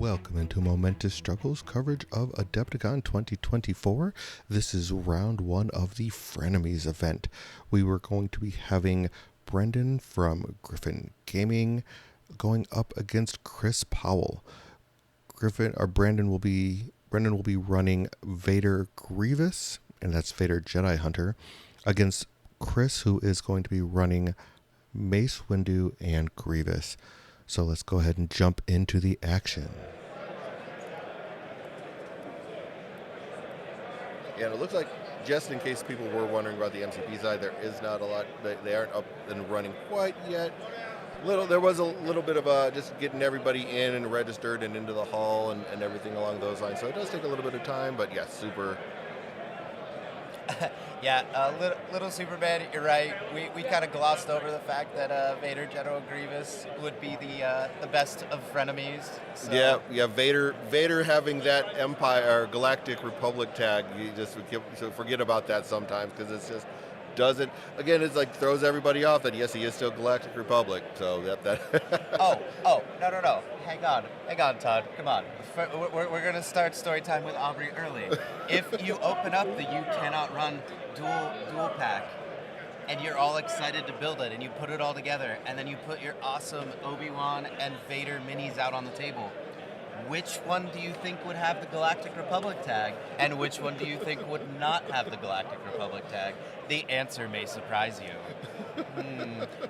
Welcome into Momentous Struggles coverage of Adepticon 2024. This is round one of the Frenemies event. We were going to be having Brenden from Griffin Gaming going up against Chris Powell. Brenden will be running Vader Grevious, and that's Vader Jedi Hunter, against Chris, who is going to be running Mace, Windu, and Grevious. So let's go ahead and jump into the action. Yeah, and it looks like, just in case people were wondering about the MCP side, there is not a lot. They aren't up and running quite yet. There was a little bit of just getting everybody in and registered and into the hall and everything along those lines. So it does take a little bit of time, but yeah, super. Yeah, little Superman, you're right. We kind of glossed over the fact that Vader General Grievous would be the best of frenemies. So. Yeah, Vader having that Empire or Galactic Republic tag, you just forget about that sometimes because it's just doesn't. Again, it's like throws everybody off that yes, he is still Galactic Republic. So that. Oh, no. Hang on, Todd. Come on. We're gonna start story time with Aubrey early. If you open up the You Cannot Run dual pack, and you're all excited to build it, and you put it all together, and then you put your awesome Obi-Wan and Vader minis out on the table, which one do you think would have the Galactic Republic tag, and which one do you think would not have the Galactic Republic tag? The answer may surprise you.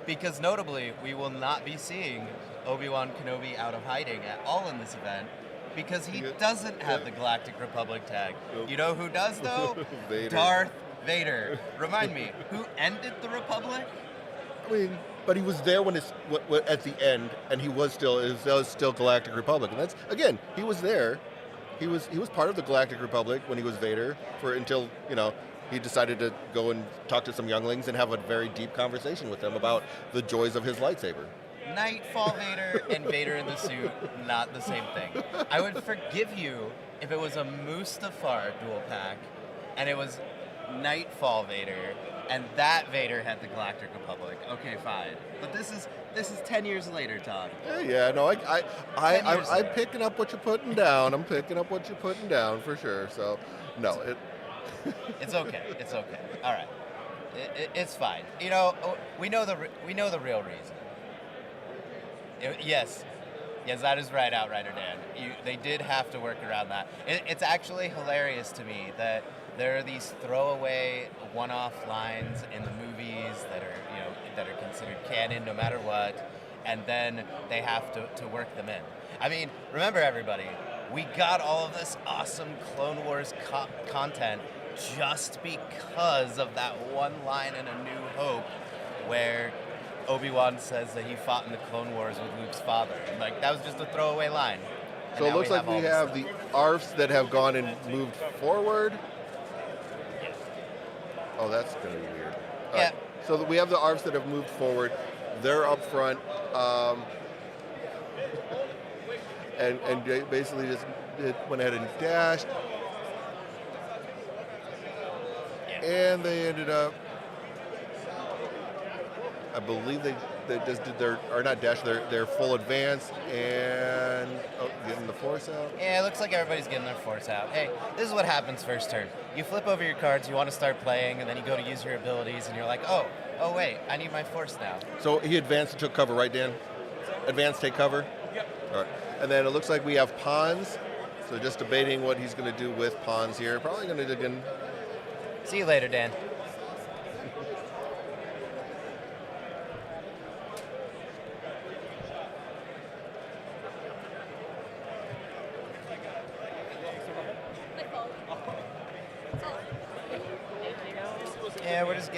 Because notably, we will not be seeing Obi-Wan Kenobi out of hiding at all in this event, because he doesn't have the Galactic Republic tag. You know who does, though? Vader. Darth Vader. Remind me, who ended the Republic? I mean, but he was there when it's at the end, and it was still Galactic Republic. And that's, again, he was there. He was part of the Galactic Republic when he was Vader until he decided to go and talk to some younglings and have a very deep conversation with them about the joys of his lightsaber. Nightfall Vader and Vader in the suit, not the same thing. I would forgive you if it was a Mustafar dual pack, and it was Nightfall Vader, and that Vader had the Galactic Republic. Okay, fine. But this is 10 years later, Todd. Yeah, no, I'm picking up what you're putting down. I'm picking up what you're putting down for sure. So, no, it's okay. It's okay. All right, it's fine. We know the real reason. Yes, that is right, Outrider Dan. They did have to work around that. It's actually hilarious to me that there are these throwaway one-off lines in the movies that are considered canon no matter what, and then they have to work them in. I mean, remember everybody, we got all of this awesome Clone Wars content just because of that one line in A New Hope where Obi-Wan says that he fought in the Clone Wars with Luke's father. Like, that was just a throwaway line. So it looks like we have the ARFs that have gone and moved forward. Oh, that's going to be weird. Yeah. Right. So we have the ARFs that have moved forward. They're up front. And they basically just went ahead and dashed. Yeah. And they ended up, I believe they just did their full advance and getting the force out. Yeah, it looks like everybody's getting their force out. Hey, this is what happens first turn. You flip over your cards, you want to start playing, and then you go to use your abilities, and you're like, oh wait, I need my force now. So he advanced and took cover, right, Dan? Advance, take cover? Yep. All right. And then it looks like we have pawns. So just debating what he's going to do with pawns here. Probably going to dig in. See you later, Dan. Yeah, we're just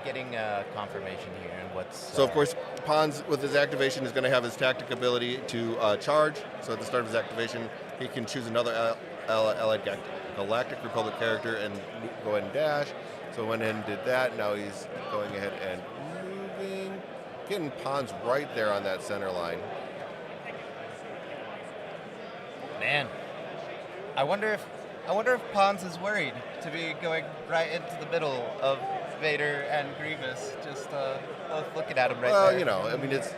getting confirmation here and what's. So of course, Pons with his activation is going to have his tactic ability to charge. So at the start of his activation, he can choose another allied Galactic Republic character and go ahead and dash. So went ahead and did that. Now he's going ahead and moving, getting Pons right there on that center line. Man, I wonder if Pons is worried to be going right into the middle of Vader and Grievous, just both looking at him right there. Well, I mean, it's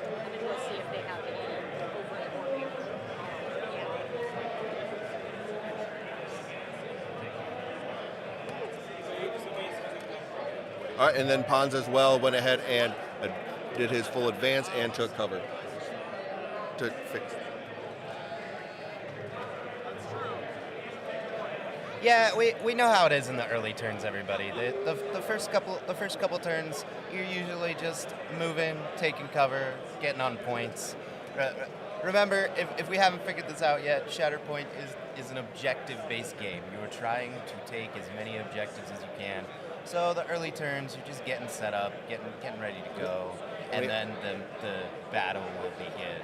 All right, and then Pons as well went ahead and did his full advance and took cover to fix. Yeah, we know how it is in the early turns, everybody. The first couple turns, you're usually just moving, taking cover, getting on points. Remember, if we haven't figured this out yet, Shatterpoint is an objective-based game. You are trying to take as many objectives as you can. So the early turns, you're just getting set up, getting ready to go, and then the battle will begin.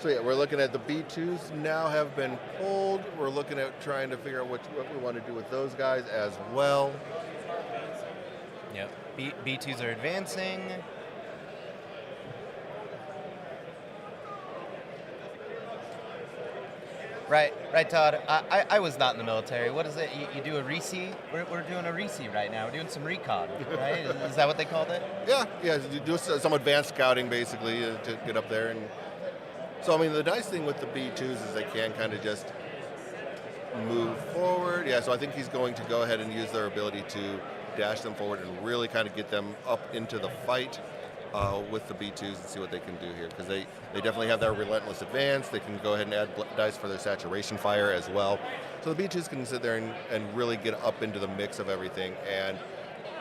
So yeah, we're looking at the B2s now have been pulled. We're looking at trying to figure out what we want to do with those guys as well. Yep, B2s are advancing. Right, Todd. I was not in the military. What is it? You do a REC? We're doing a REC right now. We're doing some recon, right? Is that what they called it? Yeah. You do some advanced scouting basically to get up there, and so I mean the nice thing with the B2s is they can kind of just move forward. Yeah. So I think he's going to go ahead and use their ability to dash them forward and really kind of get them up into the fight. With the B2s and see what they can do here, because they definitely have their relentless advance. They can go ahead and add dice for their saturation fire as well. So the B2s can sit there and really get up into the mix of everything and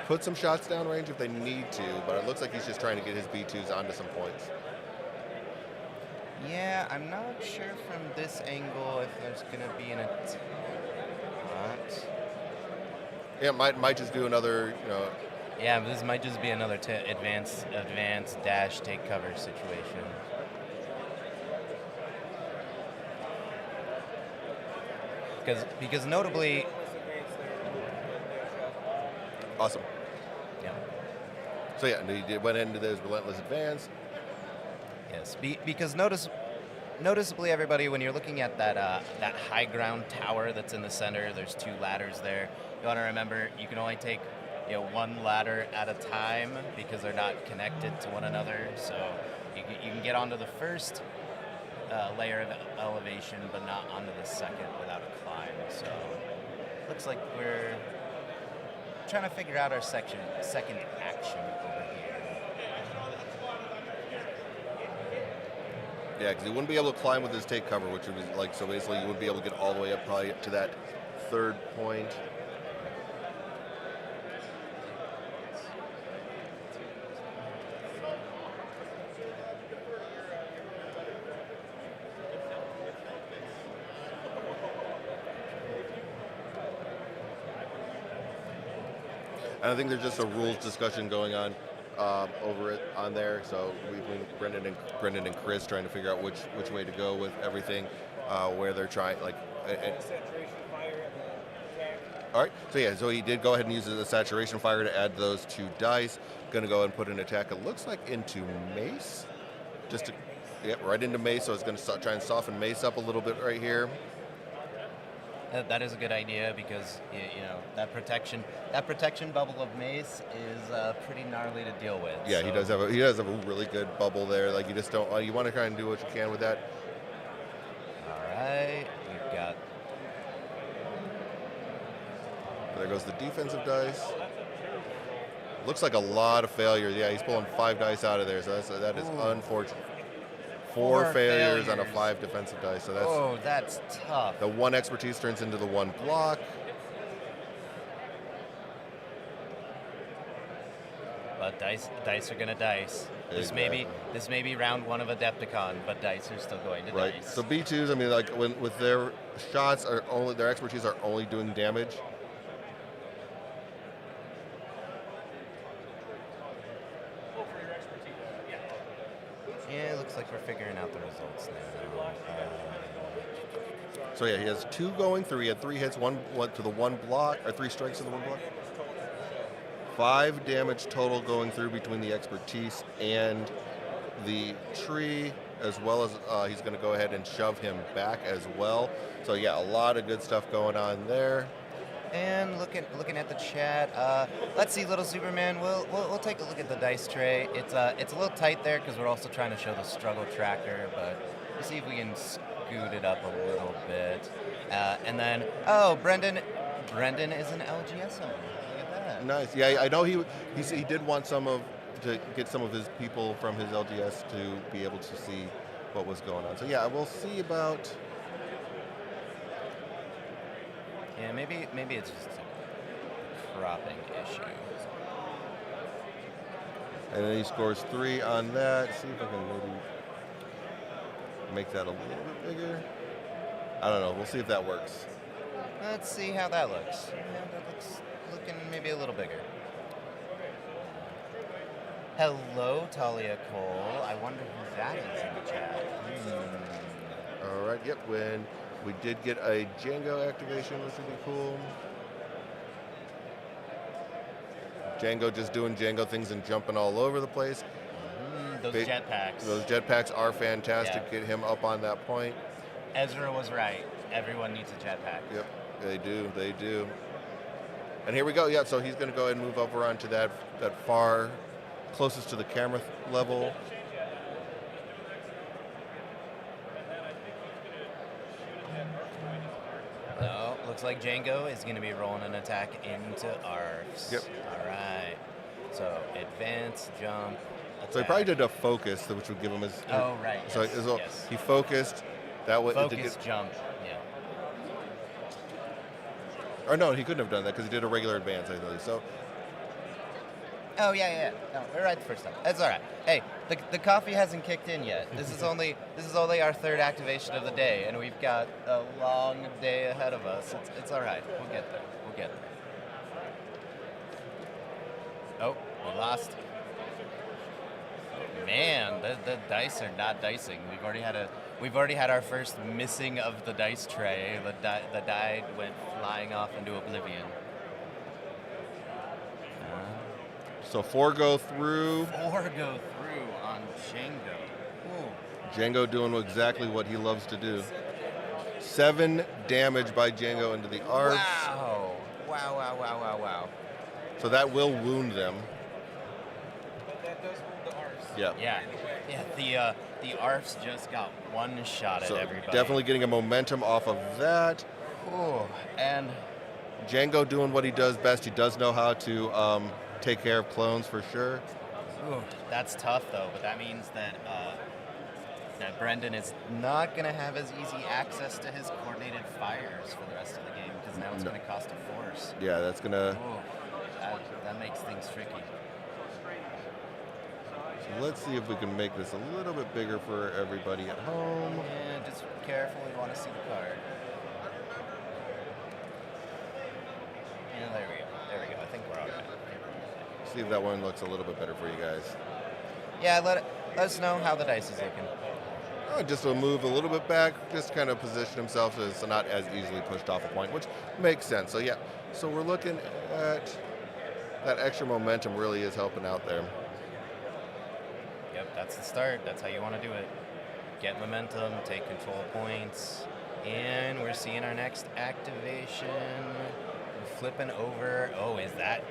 put some shots downrange if they need to, but it looks like he's just trying to get his B2s onto some points. Yeah, I'm not sure from this angle if there's going to be an attack. Yeah, might just do another, Yeah, but this might just be another advance dash take cover situation. Because notably, awesome. Yeah. So yeah, he went into this relentless advance. Yes, because noticeably, everybody, when you're looking at that high ground tower that's in the center, there's two ladders there. You want to remember you can only take one ladder at a time because they're not connected to one another. So you can get onto the first layer of elevation, but not onto the second without a climb. So looks like we're trying to figure out our second action over here. Yeah, because he wouldn't be able to climb with his take cover, which would be like, so basically you wouldn't be able to get all the way up probably up to that third point. And I think there's just a rules discussion going on over it on there. So we've been Brenden and Chris trying to figure out which way to go with everything, where they're trying all right. So yeah, so he did go ahead and use the saturation fire to add those two dice. Going to go and put an attack. It looks like into Mace, right into Mace. So it's going to try and soften Mace up a little bit right here. That is a good idea because that protection bubble of Mace is pretty gnarly to deal with. Yeah, so. he does have a really good bubble there. Like you just don't you want to try and do what you can with that. All right, we've got. There goes the defensive dice. Looks like a lot of failures. Yeah, he's pulling 5 dice out of there, so that is unfortunate. 4 failures on a 5 defensive dice, so that's tough. The 1 expertise turns into the 1 block. But dice are gonna dice. Exactly. This may be round 1 of Adepticon, but dice are still going to right. dice. So B2s, I mean, like with their shots their expertise are only doing damage. Yeah, it looks like we're figuring out the results now. So yeah, he has 2 going through. He had 3 hits, 1 went to the 1 block, or 3 strikes to the 1 block. 5 damage total going through between the expertise and the tree, as well as he's going to go ahead and shove him back as well. So yeah, a lot of good stuff going on there. And looking at the chat, let's see, Little Superman. We'll take a look at the dice tray. It's a little tight there because we're also trying to show the struggle tracker, but let's see if we can scoot it up a little bit. And then, Brenden is an LGS owner. Look at that. Nice. Yeah, I know he did want to get some of his people from his LGS to be able to see what was going on. So yeah, we'll see about. Yeah, maybe it's just a cropping issue. And then he scores 3 on that. See if I can maybe make that a little bit bigger. I don't know. We'll see if that works. Let's see how that looks. Yeah, that looks looking maybe a little bigger. Hello, Talia Cole. I wonder who that is in the chat. All right. Yep. When we did get a Jango activation, which would be cool. Jango just doing Jango things and jumping all over the place. Those jetpacks. Those jetpacks are fantastic. Yeah. Get him up on that point. Ezra was right. Everyone needs a jetpack. Yep, they do. They do. And here we go. Yeah, so he's going to go ahead and move over onto that far, closest to the camera level. No, looks like Jango is going to be rolling an attack into ARFs. Yep. All right. So advance, jump, attack. So he probably did a focus, which would give him his. Oh, right. So, Yes, so yes. he focused. That way. Focus, jump. Yeah. Or no, he couldn't have done that because he did a regular advance, I believe. So Oh, yeah. No, we're right the first time. That's all right. Hey, the coffee hasn't kicked in yet. This is only our third activation of the day, and we've got a long day ahead of us. It's all right. We'll get there. Oh, we lost. Man, the dice are not dicing. We've already had our first missing of the dice tray. The die went flying off into oblivion. So 4 go through. 4 go through on Jango. Ooh. Jango doing exactly what he loves to do. 7 damage by Jango into the ARFs. Wow. So that will wound them. But that does wound the ARFs. Yeah. Yeah. The ARFs just got one shot So at everybody. definitely getting a momentum off of that. Ooh. And Jango doing what he does best. He does know how to take care of clones for sure. ooh, that's tough though. But that means that Brenden is not going to have as easy access to his coordinated fires for the rest of the game because now it's going to cost a force. Yeah, that's gonna. Ooh, that makes things tricky. So let's see if we can make this a little bit bigger for everybody at home. Yeah, just careful. We want to see the card. Yeah, there we go. I think we're all right. See if that one looks a little bit better for you guys. Yeah, let us know how the dice is looking. Just to move a little bit back, just kind of position himself so it's not as easily pushed off a point, which makes sense. So yeah, so we're looking at that extra momentum really is helping out there. Yep, that's the start. That's how you want to do it. Get momentum, take control points, and we're seeing our next activation. We're flipping over. Oh, is that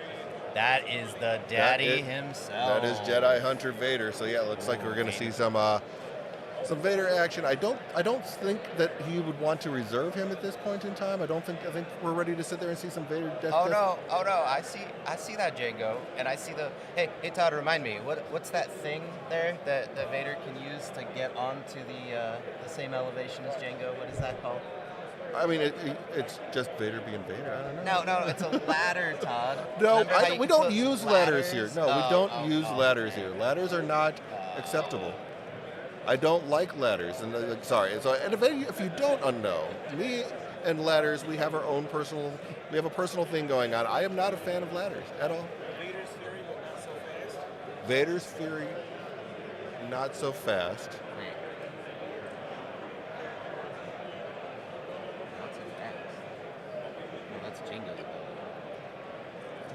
is the daddy himself? That is Jedi Hunter Vader. So yeah, it looks like we're going to see some Vader action. I don't think that he would want to reserve him at this point in time. I think we're ready to sit there and see some Vader death. Oh no! I see that Jango, and I see the. Hey Todd, remind me what's that thing there that Vader can use to get onto the same elevation as Jango? What is that called? I mean, it's just Vader being Vader. I don't know. No, it's a ladder, Todd. No, Remember how you we can don't put use ladders here. No, we don't use oh. ladders here. Ladders are not acceptable. I don't like ladders, and sorry. So, and if you don't know, me and ladders, we have a personal thing going on. I am not a fan of ladders at all. Vader's Fury, but not so fast. Vader's Fury, not so fast. Not so fast. No, that's Jango's.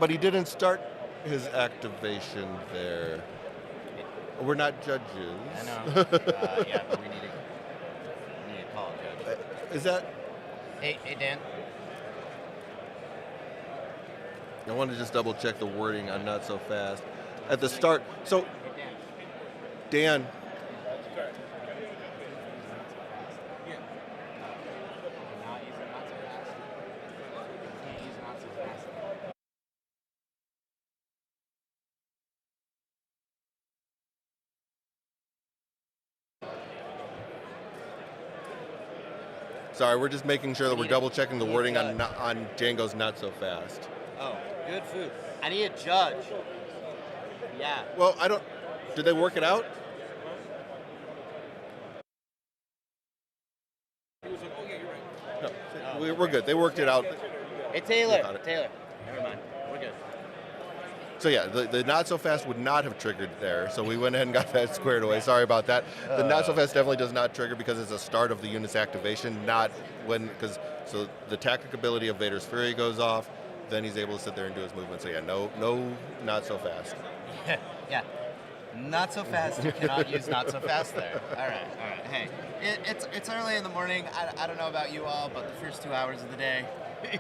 But he didn't start his activation there. We're not judges. I know. Yeah, but we need to call a judge. Is that? Hey, Dan. I want to just double check the wording on not so fast at the start. So, Dan, Sorry, we're just making sure that we're need double checking the need wording judge. on Jango's not so fast. Oh, good food. I need a judge. Yeah. Well, I don't. Did they work it out? He was like, oh, yeah, you're right. No, we're good. They worked it out. Hey, Taylor. Got it. Taylor. Never mind. We're good. So yeah, the not so fast would not have triggered there. So we went ahead and got that squared away. Sorry about that. The not so fast definitely does not trigger because it's a start of the unit's activation, not when so the tactic ability of Vader's Fury goes off, then he's able to sit there and do his movement. So yeah, no, not so fast. Yeah. Not so fast. You cannot use not so fast there. All right. Hey, it's early in the morning. I don't know about you all, but the first 2 hours of the day.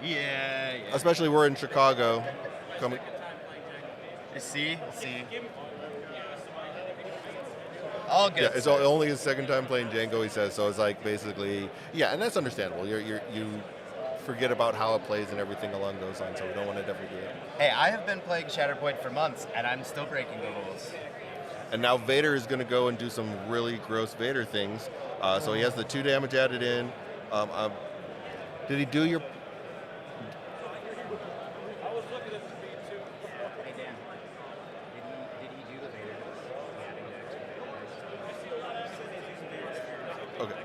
yeah. Especially we're in Chicago. Coming. See. All good. Yeah, it's only his second time playing Jango, he says. So it's like basically, yeah, and that's understandable. You forget about how it plays and everything along those lines. So we don't want to definitely do it. Hey, I have been playing Shatterpoint for months, and I'm still breaking the rules. And now Vader is going to go and do some really gross Vader things. So he has the 2 damage added in. Did he do your? I was looking at the speed too. Hey Dan, did he do the Vader? Okay.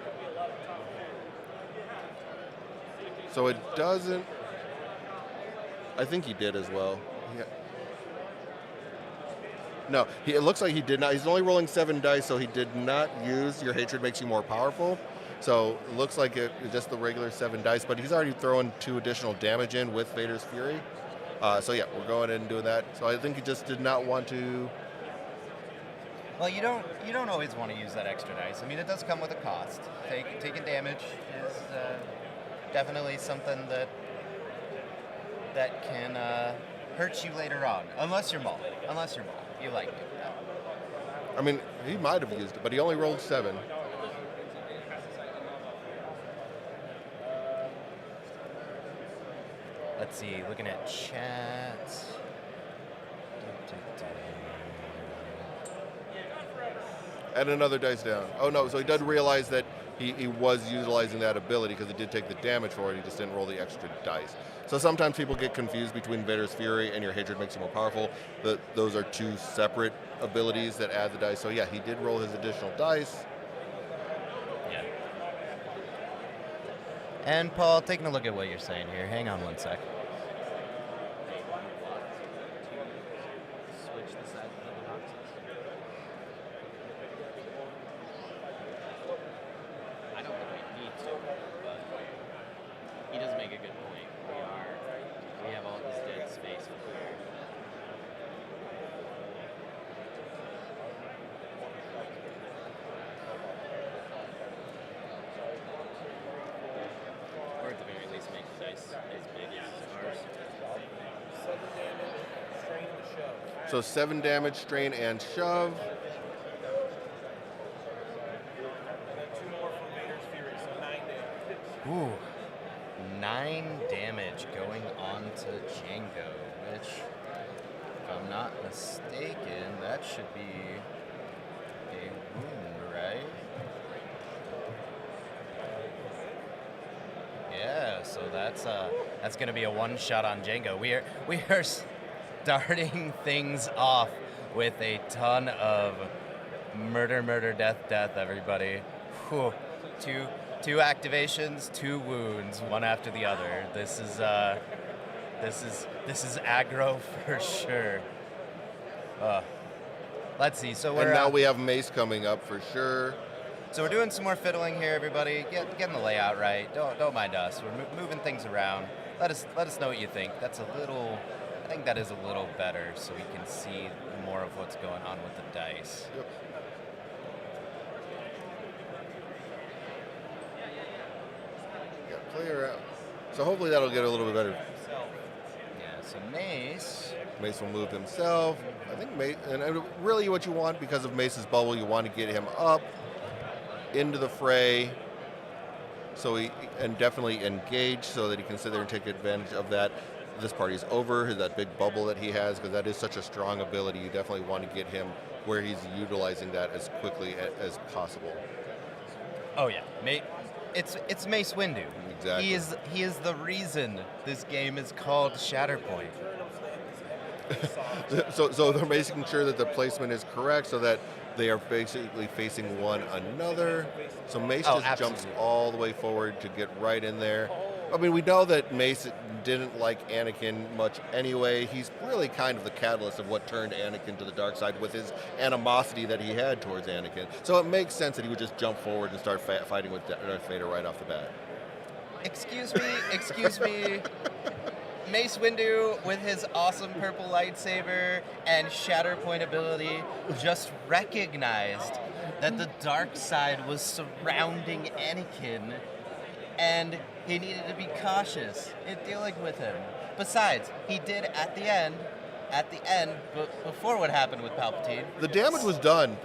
So it doesn't. I think he did as well. Yeah. No, it looks like he did not. He's only rolling 7 dice, so he did not use Your Hatred Makes You More Powerful. So it looks like it's just the regular 7 dice, but he's already throwing 2 additional damage in with Vader's Fury. So yeah, we're going in and doing that. So I think he just did not want to. Well, you don't always want to use that extra dice. I mean, it does come with a cost. Taking damage is definitely something that can hurt you later on, unless you're Maul. You like it. I mean, he might have used it, but he only rolled 7. Let's see, looking at chat. Add another dice down. Oh no, so he does realize that he was utilizing that ability because he did take the damage for it, he just didn't roll the extra dice. So sometimes people get confused between Vader's Fury and Your Hatred Makes You More Powerful. Those are 2 separate abilities that add the dice. So yeah, he did roll his additional dice. Yeah. And Paul, taking a look at what you're saying here. Hang on one sec. Switch the side of the boxes. I don't think we need to, but he does make a good point. We have all this dead space here. Or at the very least make the dice as big as ours. 7 damage, strain and shove. So 7 damage, strain, and shove. And then 2 more from Vader's Fury, so 9 damage. Ooh. 9 damage going on to Jango, which, if I'm not mistaken, that should be a wound, right? Yeah, so that's gonna be a one-shot on Jango. We are starting things off with a ton of murder, death, everybody. Whew. Two activations, 2 wounds, one after the other. This is aggro for sure. Let's see. So we're And now we have Mace coming up for sure. So we're doing some more fiddling here, everybody. Getting the layout right. Don't mind us. We're moving things around. Let us know what you think. I think that is a little better, so we can see more of what's going on with the dice. Yep. Clear out. So hopefully that'll get a little bit better. Yeah, so Mace. Mace will move himself. I think Mace, and really what you want because of Mace's bubble, you want to get him up into the fray, and definitely engage so that he can sit there and take advantage of that. This party's over, that big bubble that he has, because that is such a strong ability. You definitely want to get him where he's utilizing that as quickly as possible. Oh yeah, it's Mace Windu. Exactly. He is the reason this game is called Shatterpoint. So they're making sure that the placement is correct so that they are basically facing one another. So Mace just jumps absolutely. all the way forward to get right in there. I mean, we know that Mace didn't like Anakin much anyway. He's really kind of the catalyst of what turned Anakin to the dark side with his animosity that he had towards Anakin. So it makes sense that he would just jump forward and start fighting with Darth Vader right off the bat. Excuse me. Mace Windu, with his awesome purple lightsaber and Shatterpoint ability, just recognized that the dark side was surrounding Anakin, and he needed to be cautious in dealing with him. Besides, he did at the end, before what happened with Palpatine. The damage was done.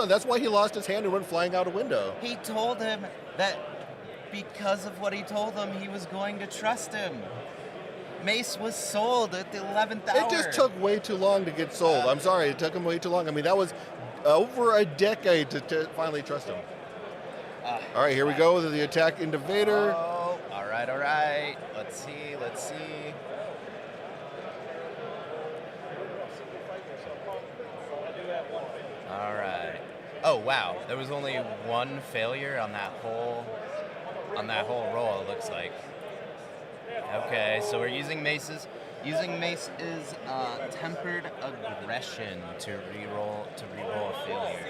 That's why he lost his hand and went flying out a window. He told him that because of what he told him, he was going to trust him. Mace was sold at the 11th hour. It just took way too long to get sold. I'm sorry, it took him way too long. I mean, that was over a decade to finally trust him. All right, here we go with the attack into Vader. Oh, all right. Let's see. All right. Oh, wow. There was only one failure on that whole roll, it looks like. Okay, so we're using Mace's tempered aggression to reroll a failure.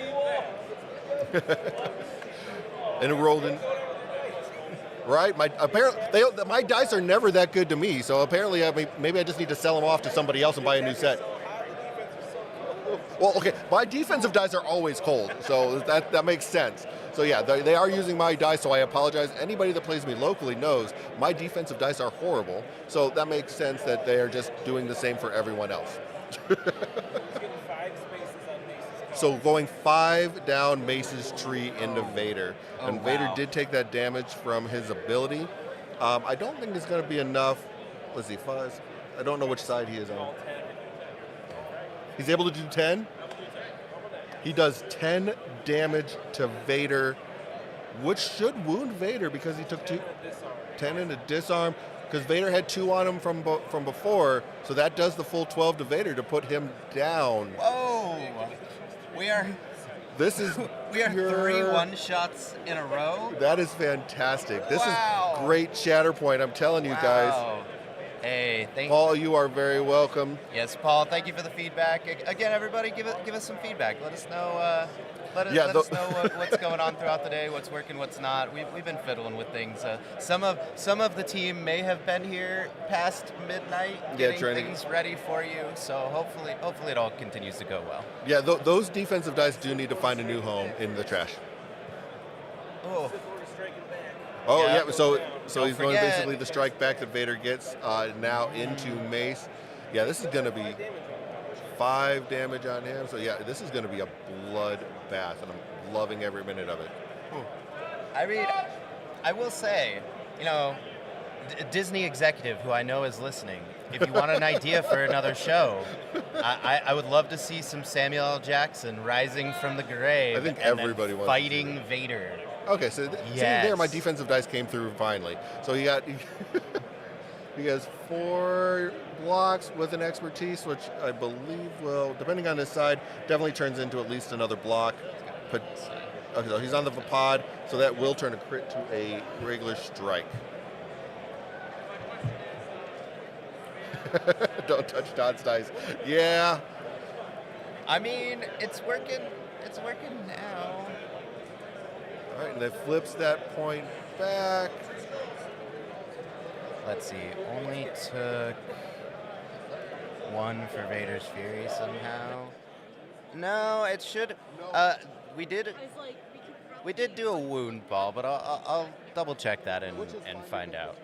And it rolled in. Right? My dice are never that good to me, so apparently maybe I just need to sell them off to somebody else and buy a new set. Well, okay, my defensive dice are always cold, so that makes sense. So yeah, they are using my dice, so I apologize. Anybody that plays me locally knows my defensive dice are horrible, so that makes sense that they are just doing the same for everyone else. So going 5 down Mace's tree into Vader. And Vader did take that damage from his ability. I don't think it's going to be enough. Let's see, 5. I don't know which side he is on. He's able to do 10? He does 10 damage to Vader, which should wound Vader because he took 10 into disarm. Because Vader had 2 on him from before, so that does the full 12 to Vader to put him down. Whoa! We are 3 one-shots in a row? That is fantastic. This is great Shatterpoint, I'm telling you guys. Hey, thank you. Paul, you are very welcome. Yes, Paul, thank you for the feedback. Again, everybody, give us some feedback. Let us know. Let us know what's going on throughout the day, what's working, what's not. We've been fiddling with things. Some of the team may have been here past midnight getting things ready for you. So hopefully it all continues to go well. Yeah, those defensive dice do need to find a new home in the trash. Oh yeah, so he's going basically the strike back that Vader gets now into Mace. Yeah, this is going to be 5 damage on him. So yeah, this is going to be a bloodbath, and I'm loving every minute of it. I mean, I will say, Disney executive who I know is listening, if you want an idea for another show, I would love to see some Samuel L. Jackson rising from the grave. I think everybody wants fighting Vader. Okay, so see there, my defensive dice came through finally. So he has 4 blocks with an expertise, which I believe will, depending on his side, definitely turns into at least another block. Okay, so he's on the pod, so that will turn a crit to a regular strike. Don't touch Todd's dice. Yeah. I mean, it's working. It's working now. All right, and that flips that point back. Let's see. Only took 1 for Vader's Fury somehow. No, it should. We did do a wound ball, but I'll double check that and find out.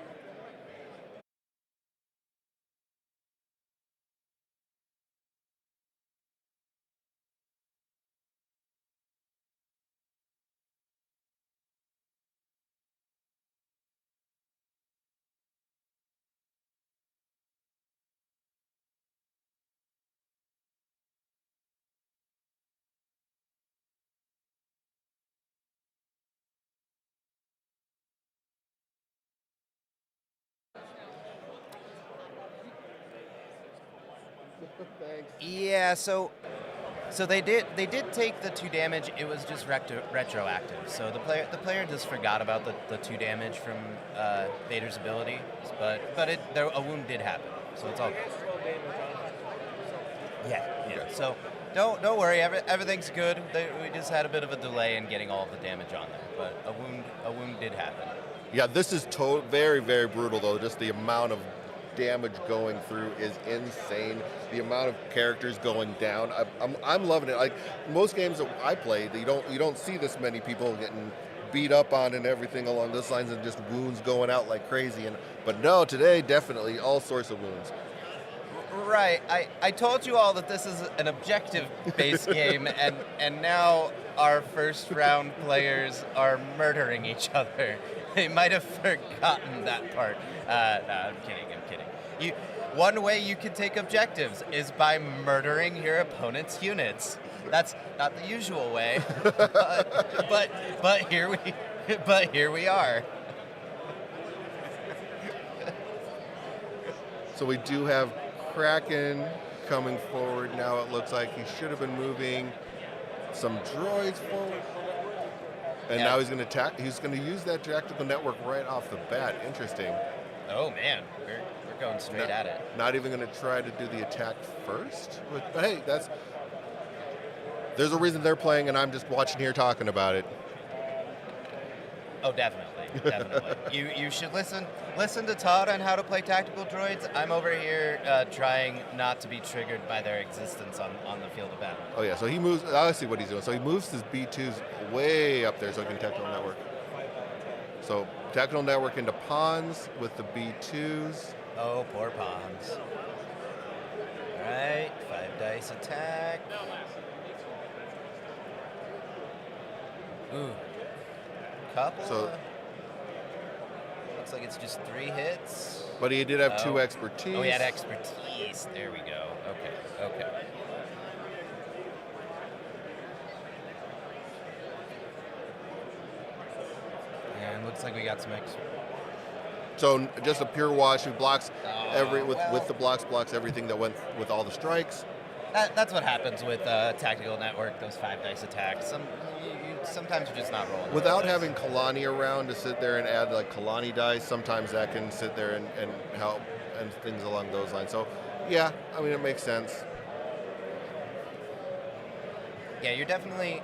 Thanks. Yeah, so they did take the 2 damage. It was just retroactive. So the player just forgot about the 2 damage from Vader's ability, but a wound did happen. So it's all good. Yeah. Okay. So don't worry, everything's good. We just had a bit of a delay in getting all of the damage on there, but a wound did happen. Yeah, this is very, very brutal, though. Just the amount of damage going through is insane. The amount of characters going down, I'm loving it. Like most games that I play, you don't see this many people getting beat up on and everything along those lines, and just wounds going out like crazy. But no, today definitely all sorts of wounds. Right. I told you all that this is an objective-based game, and now our first-round players are murdering each other. They might have forgotten that part. No, I'm kidding. One way you can take objectives is by murdering your opponent's units. That's not the usual way, but here we are. So we do have Kraken coming forward now. It looks like he should have been moving some droids forward. And now he's going to attack. He's going to use that tactical network right off the bat. Interesting. Oh man, we're going straight at it. Not even going to try to do the attack first. But hey, there's a reason they're playing, and I'm just watching here talking about it. Oh, definitely. You should listen to Todd on how to play tactical droids. I'm over here trying not to be triggered by their existence on the field of battle. Oh yeah, so he moves. I see what he's doing. So he moves his B2s way up there so he can tactical network. So tactical network into pawns with the B2s. Oh, poor pawns. All right, 5 dice attack. Ooh. Couple. So looks like it's just 3 hits. But he did have 2 expertise. Oh, he had expertise. There we go. Okay. And looks like we got some extra. So just a pure wash. He blocks with the blocks everything that went with all the strikes. That's what happens with Tactical Network, those 5 dice attacks. Sometimes you're just not rolling. Without having Kalani around to sit there and add like Kalani dice, sometimes that can sit there and help and things along those lines. So, yeah, I mean, it makes sense. Yeah, you're definitely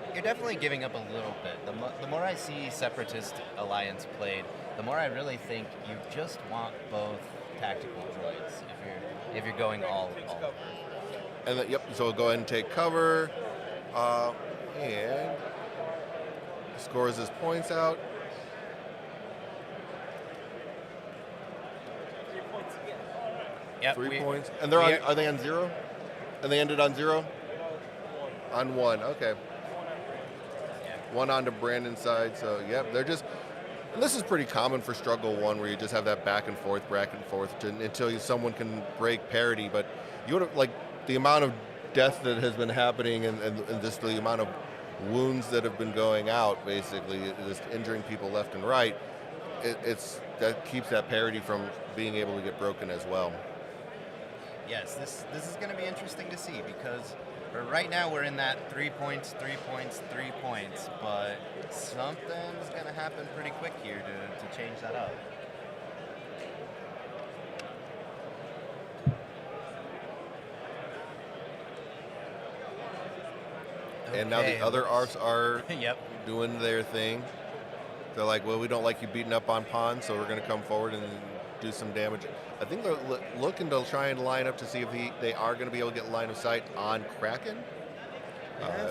giving up a little bit. The more I see Separatist Alliance played, the more I really think you just want both tactical droids if you're going all. And so we'll go ahead and take cover, and scores his points out. 3 points again. Yep, 3 points, and are they on 0? And they ended on 0. On 1, okay. Yeah. 1 on the Brenden side, so yep, they're just. And this is pretty common for Struggle 1, where you just have that back and forth until someone can break parity. But you would have the amount of death that has been happening and just the amount of wounds that have been going out, basically, just injuring people left and right, that keeps that parity from being able to get broken as well. Yes, this is going to be interesting to see because right now we're in that 3 points, but something's going to happen pretty quick here to change that up. And now the other ARFs are Yep. doing their thing. They're like, well, we don't like you beating up on pawns, so we're going to come forward and do some damage. I think they're looking to try and line up to see if they are going to be able to get line of sight on Kraken.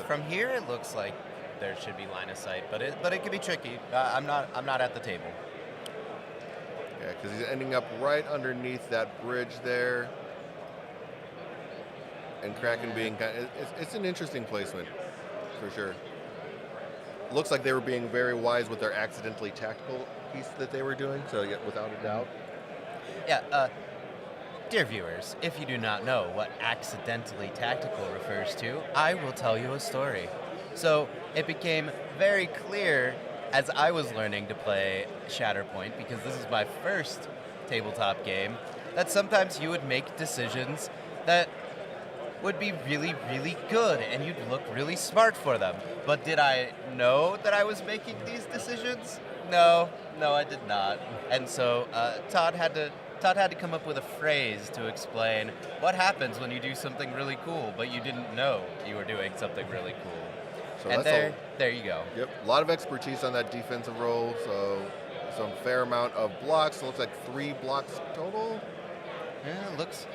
From here, it looks like there should be line of sight, but it could be tricky. I'm not at the table. Yeah, because he's ending up right underneath that bridge there. And Kraken being it's an interesting placement, for sure. Looks like they were being very wise with their accidentally tactical piece that they were doing, so yeah, without a doubt. Yeah, dear viewers, if you do not know what accidentally tactical refers to, I will tell you a story. So it became very clear as I was learning to play Shatterpoint, because this is my first tabletop game, that sometimes you would make decisions that would be really, really good, and you'd look really smart for them. But did I know that I was making these decisions? No, I did not. And so Todd had to come up with a phrase to explain what happens when you do something really cool, but you didn't know you were doing something really cool. So And that's there you go. Yep, a lot of expertise on that defensive role, so some fair amount of blocks. Looks like 3 blocks total. Yeah, looks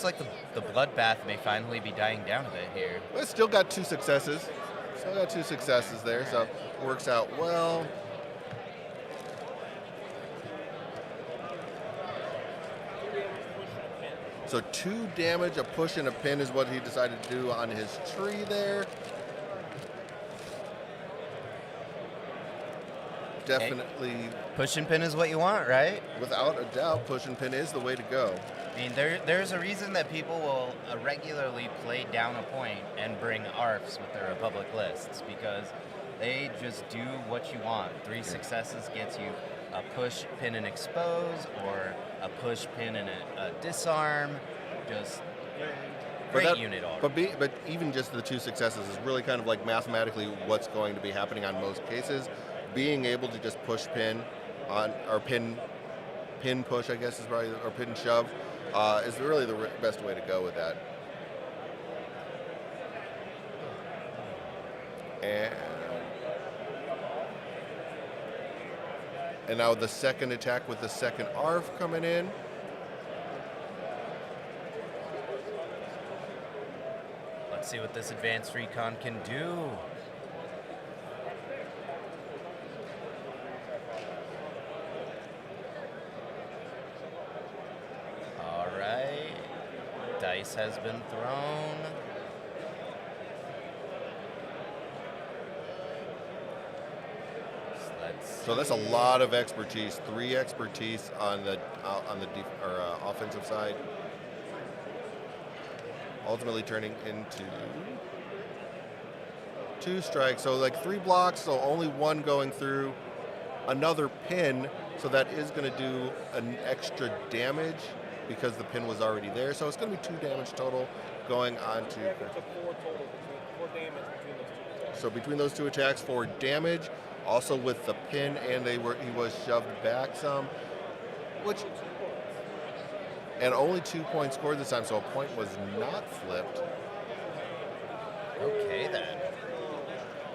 like the bloodbath may finally be dying down a bit here. But it's still got 2 successes. Still got 2 successes there, so it works out well. So 2 damage, a push and a pin is what he decided to do on his tree there. Definitely, Push and pin is what you want, right? without a doubt, push and pin is the way to go. I mean, there's a reason that people will regularly play down a point and bring ARFs with their Republic lists, because they just do what you want. 3 successes gets you a push, pin, and expose, or a push, pin, and a disarm. Just great unit order. But even just the 2 successes is really kind of like mathematically what's going to be happening on most cases. Being able to just push pin on, or pin push, I guess is probably, or pin shove, is really the best way to go with that. And now the second attack with the second ARF coming in. Let's see what this advanced recon can do. All right. Dice has been thrown. So that's a lot of expertise. 3 expertise on the offensive side. Ultimately turning into 2 strikes. So like 3 blocks, so only 1 going through. Another pin, so that is going to do an extra damage because the pin was already there. So it's going to be 2 damage total going on to. Yeah, there's a 4 total, 4 damage between those 2 attacks. So between those 2 attacks, 4 damage. Also with the pin, and he was shoved back some, which, and only 2 points scored this time, so a point was not flipped. Okay then.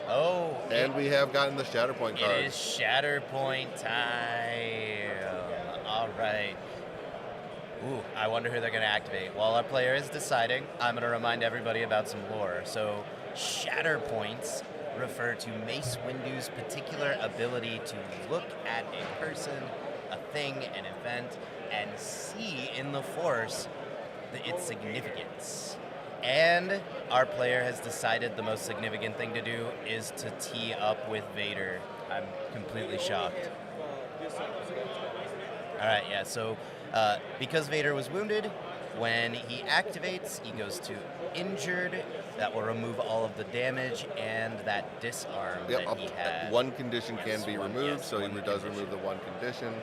Oh. And we have gotten the Shatterpoint card. It is Shatterpoint time. All right. Ooh, I wonder who they're going to activate. While our player is deciding, I'm going to remind everybody about some lore. So, Shatterpoints refer to Mace Windu's particular ability to look at a person, a thing, an event, and see in the Force its significance. And our player has decided the most significant thing to do is to tee up with Vader. I'm completely shocked. All right, yeah, so because Vader was wounded, when he activates, he goes to injured. That will remove all of the damage and that disarm that he had. 1 condition can be removed, so he does remove the 1 condition.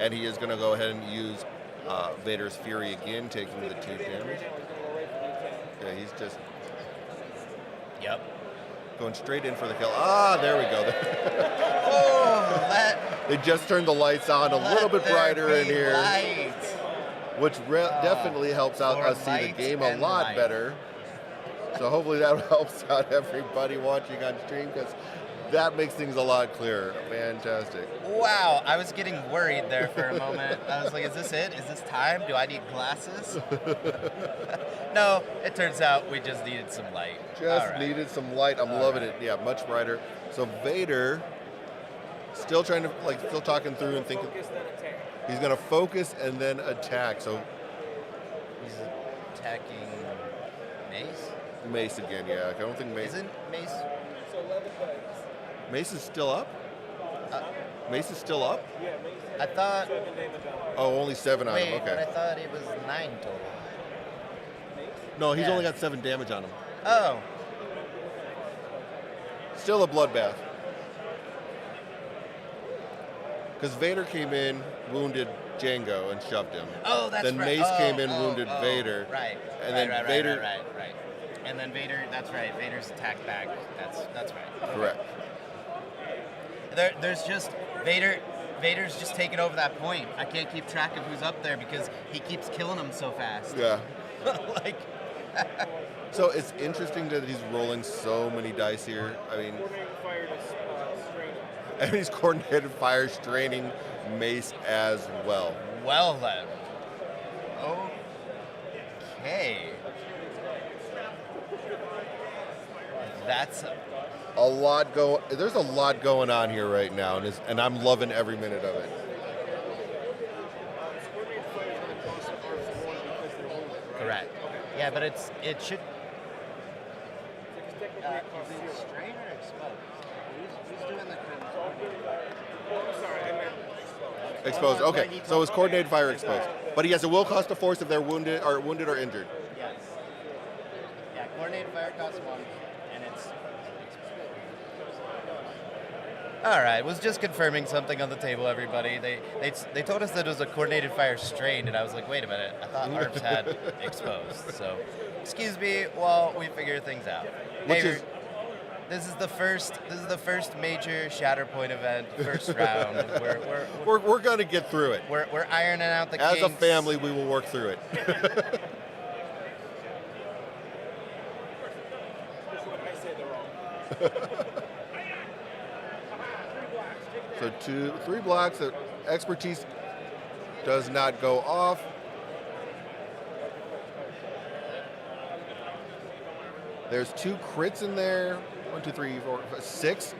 And he is going to go ahead and use Vader's Fury again, taking the 2 damage. Yeah, he's just going straight in for the kill. Ah, there we go. They just turned the lights on a little bit brighter in here, which definitely helps out us see the game a lot better. So hopefully that helps out everybody watching on stream, because that makes things a lot clearer. Fantastic. Wow, I was getting worried there for a moment. I was like, is this it? Is this time? Do I need glasses? No, it turns out we just needed some light. Needed some light. I'm loving it. Yeah, much brighter. So Vader, still trying to, still talking through and thinking. He's going to focus and then attack. So he's attacking Mace? Mace again, yeah. I don't think Mace. Isn't Mace? So 11 dice. Mace is still up? Mace is still up? Yeah, Mace. I thought. 7 damage on him. Oh, only 7 on him. Wait, Okay. but I thought it was 9 total. No, he's only got 7 damage on him. Oh. Still a bloodbath. because Vader came in, wounded Jango, and shoved him. Oh, that's then right. Mace came in, wounded Vader. Right. And then Vader. Right. And then Vader. That's right. Vader's attacked back. That's right. Correct. There's just Vader. Vader's just taking over that point. I can't keep track of who's up there because he keeps killing them so fast. Yeah. Like. So it's interesting that he's rolling so many dice here. I mean, and he's coordinated fire straining Mace as well. Well then. Okay. That's a lot go. There's a lot going on here right now, and I'm loving every minute of it. correct. Yeah, but it should. Is it strain or exposed? Who's doing the Exposed. Okay, so it's coordinated fire exposed. But yes, it will cost a force if they're wounded or injured. Yes. Yeah, coordinated fire costs 1, and it's. All right, was just confirming something on the table, everybody. They told us that it was a coordinated fire strain, and I was like, wait a minute, I thought ARFs had exposed. So, excuse me while we figure things out. This is the first major Shatterpoint event, first round. We're gonna get through it. We're ironing out the kinks. As a family, we will work through it. So 3 blocks. Expertise does not go off. There's 2 crits in there. 1, 2, 3, 4, 5, 6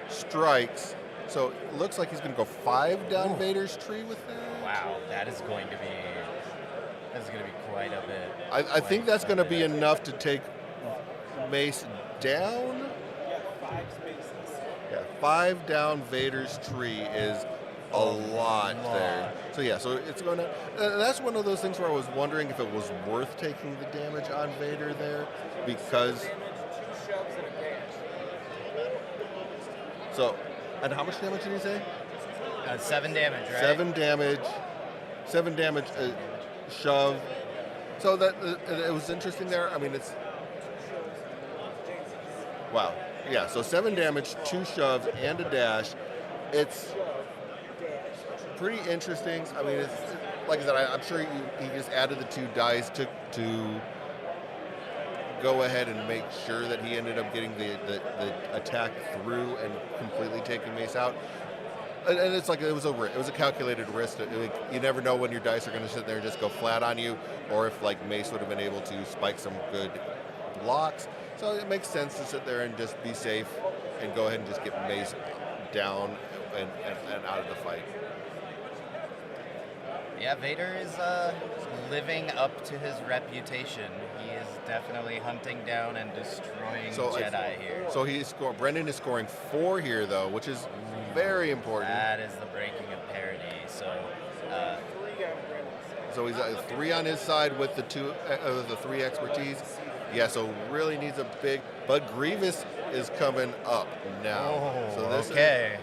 strikes. So it looks like he's going to go 5 down Vader's tree with that. Wow, that is going to be quite a bit. I think that's going to be enough to take Mace down. Yeah, 5 down Vader's tree is a lot there. So yeah, so it's going to. That's one of those things where I was wondering if it was worth taking the damage on Vader there, because. So, and how much damage did you say? 7 damage, right? 7 damage. 7 damage. Shove. So that it was interesting there. I mean, it's. Wow. Yeah, so 7 damage, 2 shoves, and a dash. It's pretty interesting. I mean, it's like I said, I'm sure he just added the 2 dice to go ahead and make sure that he ended up getting the attack through and completely taking Mace out. And it's like it was a calculated risk. You never know when your dice are going to sit there and just go flat on you, or if like Mace would have been able to spike some good blocks. So it makes sense to sit there and just be safe and go ahead and just get Mace down and out of the fight. Yeah, Vader is living up to his reputation. He is definitely hunting down and destroying Jedi here. So Brenden is scoring 4 here, though, which is very important. That is the breaking of parity. So he's at 3 on his side with the 3 expertise. Yeah, so really needs a big. But Grevious is coming up now. Oh, so this okay.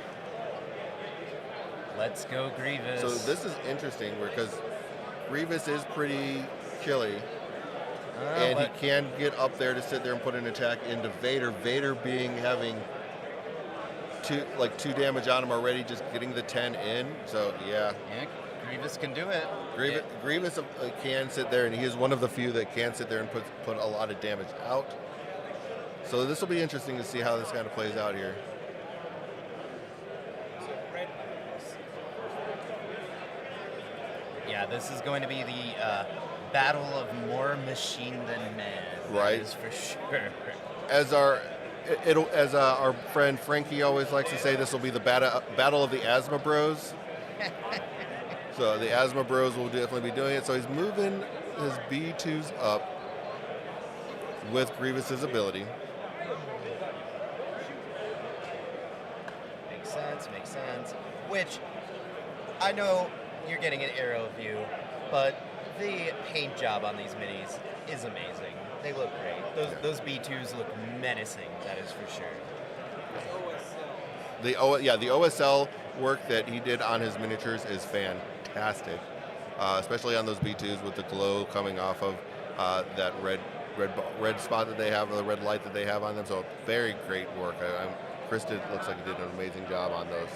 Let's go, Grievous. So this is interesting because Grievous is pretty killy. And he can get up there to sit there and put an attack into Vader. Vader having 2 damage on him already, just getting the 10 in. So, yeah. Yeah, Grievous can do it. Grievous can sit there, and he is one of the few that can sit there and put a lot of damage out. So this will be interesting to see how this kind of plays out here. Yeah, this is going to be the battle of more machine than man. Right. That is for sure. As our friend Frankie always likes to say, this will be the battle of the Asthma Bros. So the Asthma Bros will definitely be doing it. So he's moving his B2s up with Grievous's ability. Makes sense. Which, I know you're getting an aerial view, but the paint job on these minis is amazing. They look great. Those B2s look menacing, that is for sure. The OSL work that he did on his miniatures is fantastic, especially on those B2s with the glow coming off of that red spot that they have, or the red light that they have on them. So very great work. Krista looks like he did an amazing job on those.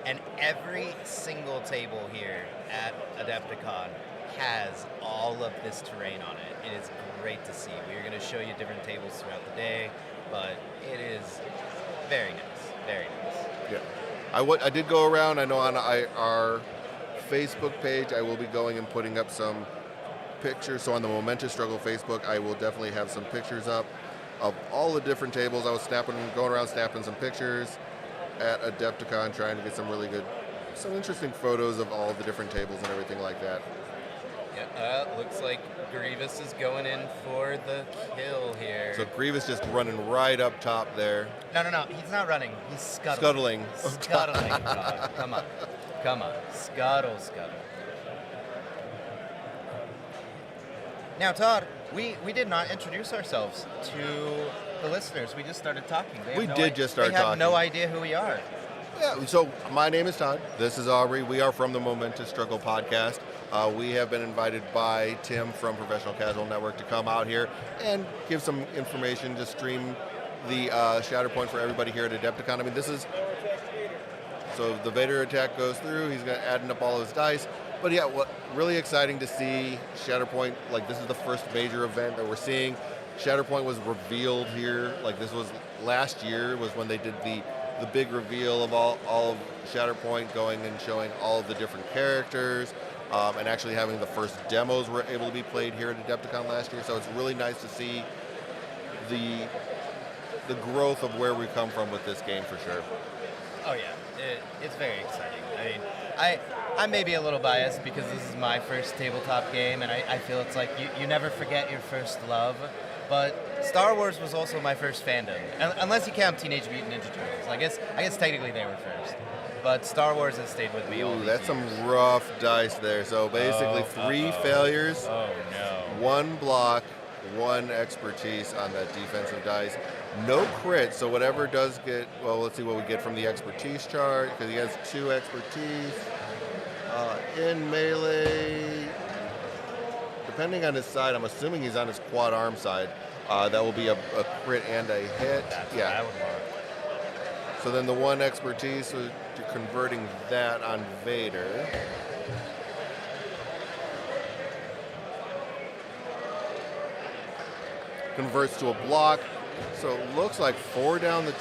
And every single table here at Adepticon has all of this terrain on it. It is great to see. We are going to show you different tables throughout the day, but it is very nice. Very nice. Yeah. I did go around. I know on our Facebook page, I will be going and putting up some pictures. So on the Momentous Struggle Facebook, I will definitely have some pictures up of all the different tables. I was going around snapping some pictures at Adepticon, trying to get some interesting photos of all the different tables and everything like that. Yeah, looks like Grievous is going in for the kill here. So Grievous just running right up top there. No, he's not running. He's scuttling. Scuttling. Come on. Scuttle. Now, Todd, we did not introduce ourselves to the listeners. We just started talking. They have no idea who we are. Yeah, so my name is Todd. This is Aubrey. We are from the Momentous Struggle podcast. We have been invited by Tim from Professional Casual Network to come out here and give some information, just stream the Shatterpoint for everybody here at Adepticon. I mean, so the Vader attack goes through. He's adding up all his dice. But yeah, really exciting to see Shatterpoint. Like, this is the first major event that we're seeing. Shatterpoint was revealed here. Like, this was last year was when they did the big reveal of all of Shatterpoint, going and showing all of the different characters, and actually having the first demos were able to be played here at Adepticon last year. So it's really nice to see the growth of where we come from with this game for sure. Oh yeah, it's very exciting. I mean, I may be a little biased because this is my first tabletop game, and I feel it's like you never forget your first love. But Star Wars was also my first fandom, unless you count Teenage Mutant Ninja Turtles. I guess technically they were first, but Star Wars has stayed with me all these That's years. Some rough dice there. So basically, 3 failures, 1 block, 1 expertise on that defensive dice. No crit, so whatever does get, well, let's see what we get from the expertise chart, because he has 2 expertise. In melee, depending on his side, I'm assuming he's on his quad arm side. That will be a crit and a hit. That's what I would want. So then the 1 expertise, so you're converting that on Vader. Converts to a block. So it looks like 4 down the tree.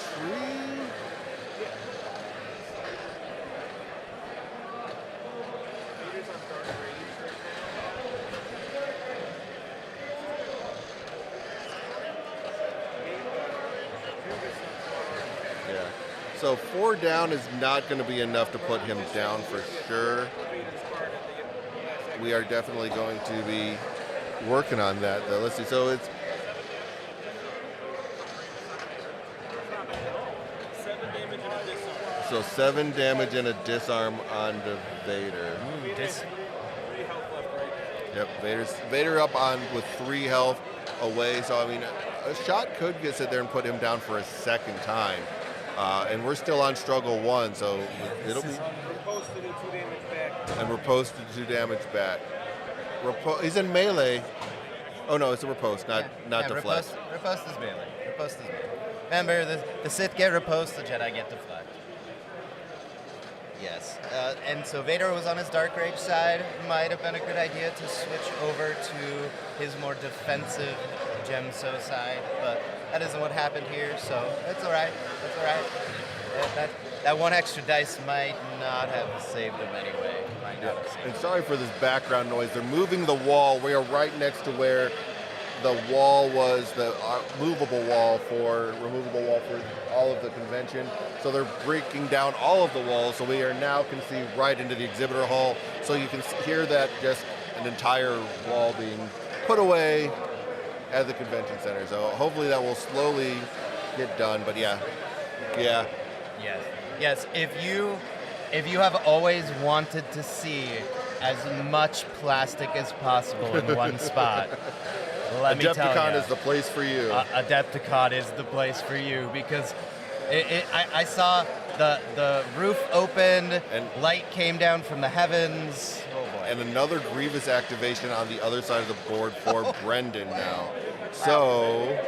So 4 down is not going to be enough to put him down for sure. We are definitely going to be working on that, though. Let's see. So it's 7 damage and a disarm on the Vader. Yep, Vader up on with 3 health away. So I mean, a shot could sit there and put him down for a second time. And we're still on struggle 1, so it'll be. And we're posted 2 damage back. He's in melee. Oh no, it's a riposte, not deflect. Riposte is melee. Remember, the Sith get riposte, the Jedi get deflect. Yes, and so Vader was on his Dark Rage side. Might have been a good idea to switch over to his more defensive Gemso side, but that isn't what happened here, so that's all right. That 1 extra dice might not have saved him anyway. And sorry for this background noise. They're moving the wall. We are right next to where the wall was, the removable wall for all of the convention. So they're breaking down all of the walls, so we are now can see right into the exhibitor hall. So you can hear that just an entire wall being put away at the convention center. So hopefully that will slowly get done. But yeah. Yes. If you have always wanted to see as much plastic as possible in one spot, let me tell you. Adepticon is the place for you. Adepticon is the place for you because I saw the roof opened, And- light came down from the heavens. Oh boy. And another Grievous activation on the other side of the board for Brenden now. So,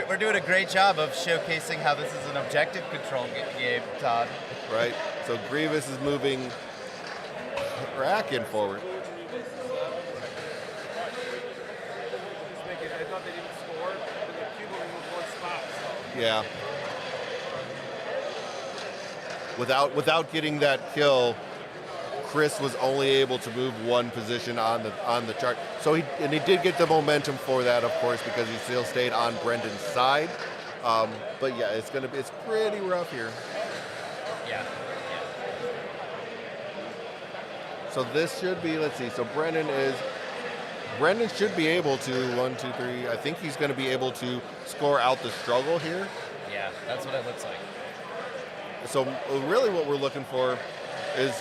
We're doing a great job of showcasing how this is an objective control game, Todd. right? So Grievous is moving Kraken forward. I thought they didn't score, but the cube only moved one spot. So. Yeah. Without getting that kill, Chris was only able to move one position on the chart. So he did get the momentum for that, of course, because he still stayed on Brendan's side. But yeah, it's pretty rough here. Yeah. So this should be, let's see. So Brenden should be able to 1, 2, 3. I think he's going to be able to score out the struggle here. Yeah, that's what it looks like. So really what we're looking for is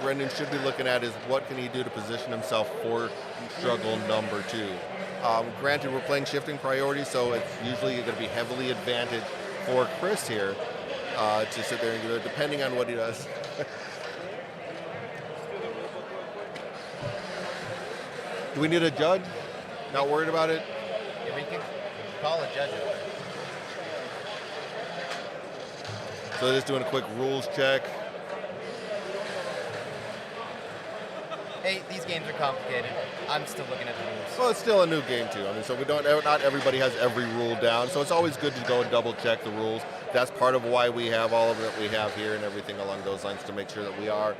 Brenden should be looking at is what can he do to position himself for struggle number 2. Granted, we're playing shifting priorities, so it's usually going to be heavily advantage for Chris here to sit there and do it, depending on what he does. Do we need a judge? Not worried about it? Yeah, we can call a judge over. So just doing a quick rules check. Hey, these games are complicated. I'm still looking at the rules. Well, it's still a new game too. I mean, so not everybody has every rule down. So it's always good to go and double check the rules. That's part of why we have all of it we have here and everything along those lines, to make sure that we are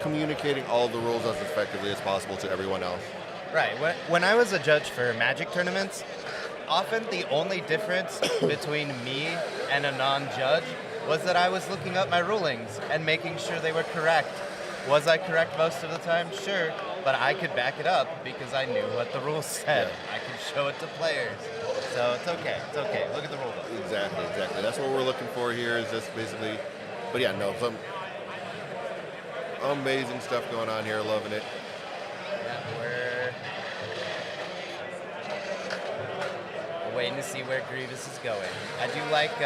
communicating all of the rules as effectively as possible to everyone else. Right. When I was a judge for Magic tournaments, often the only difference between me and a non-judge was that I was looking up my rulings and making sure they were correct. Was I correct most of the time? Sure. But I could back it up because I knew what the rules said. Yeah. I could show it to players. So it's okay. It's okay. Look at the rule book. Exactly. That's what we're looking for here, is just basically, but yeah, no, some amazing stuff going on here, loving it. Yeah, we're waiting to see where Grievous is going. I do like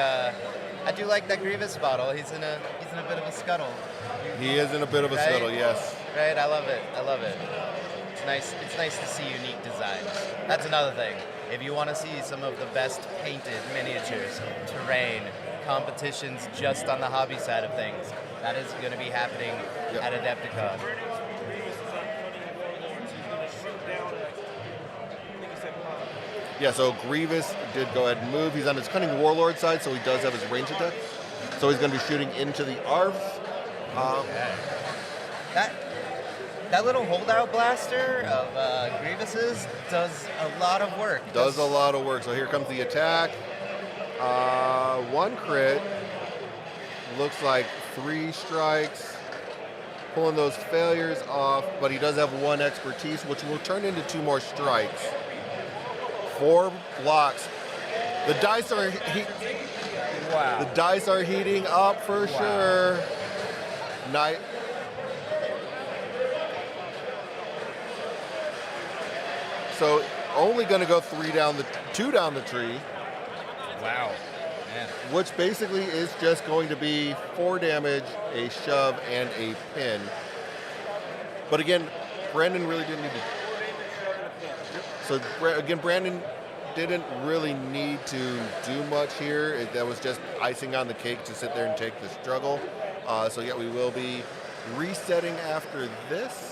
that Grievous model. He's in a bit of a scuttle. He is in a bit of a Right? scuttle, yes. Right, I love it. It's nice to see unique designs. That's another thing. If you want to see some of the best painted miniatures, terrain, competitions just on the hobby side of things, that is going to be happening at Adepticon. Yeah, so Grievous did go ahead and move. He's on his Cunning Warlord side, so he does have his range attack. So he's going to be shooting into the ARFs. That little holdout blaster of Grievous's does a lot of work. Does a lot of work. So here comes the attack. 1 crit. Looks like 3 strikes. Pulling those failures off, but he does have 1 expertise, which will turn into 2 more strikes. 4 blocks. The dice are Wow. the dice are heating up for sure. So only going to go 2 down the tree. Wow. Man. Which basically is just going to be 4 damage, a shove, and a pin. But again, Brenden really didn't need to. So again, Brenden didn't really need to do much here. That was just icing on the cake to sit there and take the struggle. So yeah, we will be resetting after this.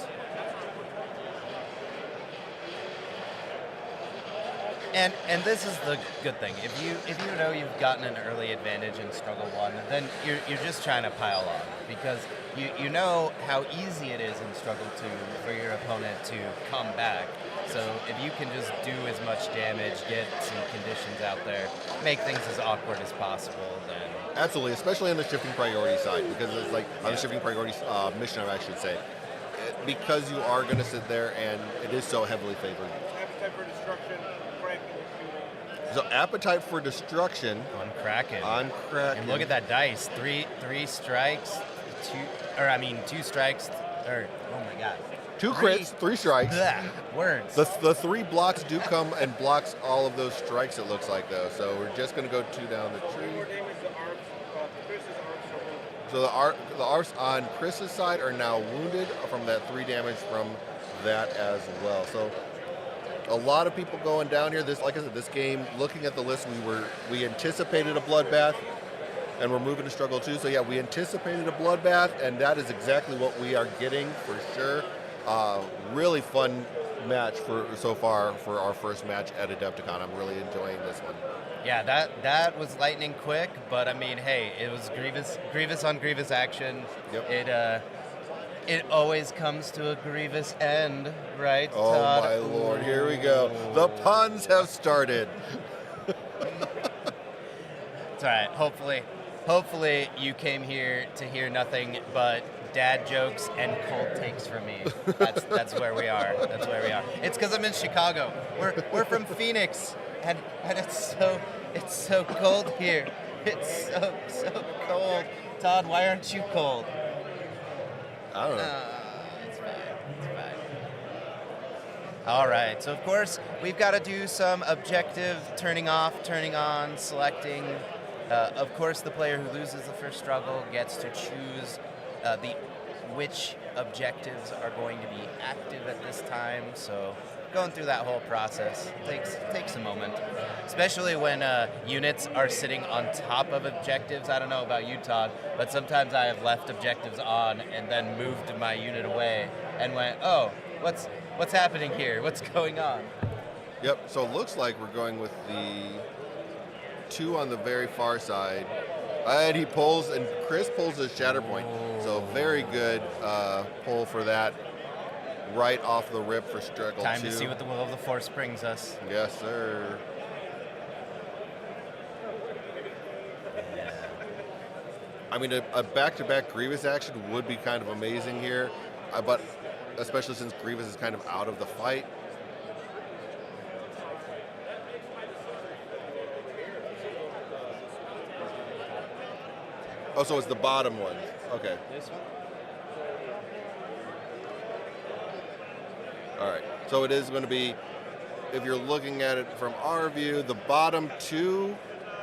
And this is the good thing. If you know you've gotten an early advantage in Struggle 1, then you're just trying to pile on, because you know how easy it is in Struggle 2 for your opponent to come back. So if you can just do as much damage, get some conditions out there, make things as awkward as possible, then... Absolutely, especially on the shifting priority side, because it's like on the shifting priority mission, I should say. Because you are going to sit there and it is so heavily favored. Appetite for destruction, Kraken. So appetite for destruction On Kraken. on Kraken. And look at that dice. Three strikes, 2 strikes, Oh my god. 2 crits, 3 strikes. Blech, words. The 3 blocks do come and blocks all of those strikes, it looks like, though. So we're just going to go 2 down the tree. So the ARFs on Chris's side are now wounded from that 3 damage from that as well. So a lot of people going down here. Like I said, this game, looking at the list, we anticipated a bloodbath, and we're moving to struggle 2. So yeah, we anticipated a bloodbath, and that is exactly what we are getting for sure. Really fun match so far for our first match at Adepticon. I'm really enjoying this one. Yeah, that was lightning quick, but I mean, hey, it was Grievous on Grievous action. Yep. It always comes to a Grievous end, right? Oh Todd? my lord, here we go. The puns have started. It's all right. Hopefully you came here to hear nothing but dad jokes and cold takes from me. That's where we are. That's where we are. It's because I'm in Chicago. We're from Phoenix, and it's so cold here. It's so cold. Todd, why aren't you cold? I don't know. It's fine. All right. So of course we've got to do some objective turning off, turning on, selecting. Of course, the player who loses the first struggle gets to choose which objectives are going to be active at this time. So going through that whole process takes a moment, especially when units are sitting on top of objectives. I don't know about you, Todd, but sometimes I have left objectives on and then moved my unit away and went, oh, what's happening here? What's going on? Yep, so it looks like we're going with the 2 on the very far side. And Chris pulls his Shatterpoint. So very good pull for that. Right off the rip for struggle 2. Time to see what the will of the Force brings us. Yes, sir. I mean, a back-to-back Grievous action would be kind of amazing here, but especially since Grievous is kind of out of the fight. Oh, so it's the bottom one. Okay. This one? All right. So it is going to be, if you're looking at it from our view, the bottom 2,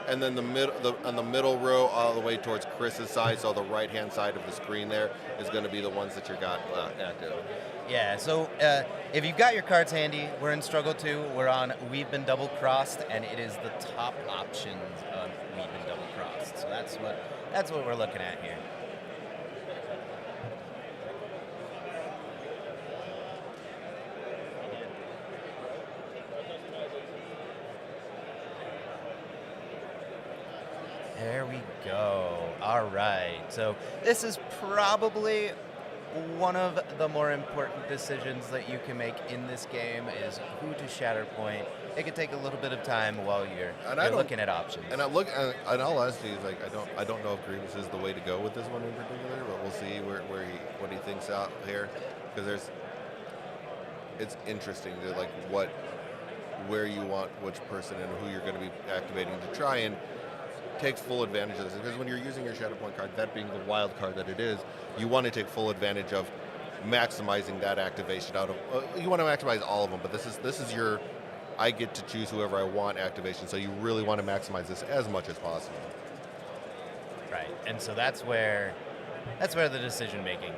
and then the middle row all the way towards Chris's side. So the right-hand side of the screen there is going to be the ones that you got active. Yeah. So if you've got your cards handy, we're in Struggle 2. We're on We've Been Double Crossed, and it is the top options of We've Been Double Crossed. So that's what we're looking at here. There we go. All right. So this is probably one of the more important decisions that you can make in this game is who to Shatterpoint. It can take a little bit of time while you're looking at options. And in all honesty, like I don't know if Grievous is the way to go with this one in particular, but we'll see what he thinks out here, because it's interesting to like where you want which person and who you're going to be activating to try and take full advantage of this. Because when you're using your Shatterpoint card, that being the wild card that it is, you want to take full advantage of maximizing that activation out of. You want to maximize all of them, but this is your. I get to choose whoever I want activation, so you really want to maximize this as much as possible. Right, and so that's where the decision making.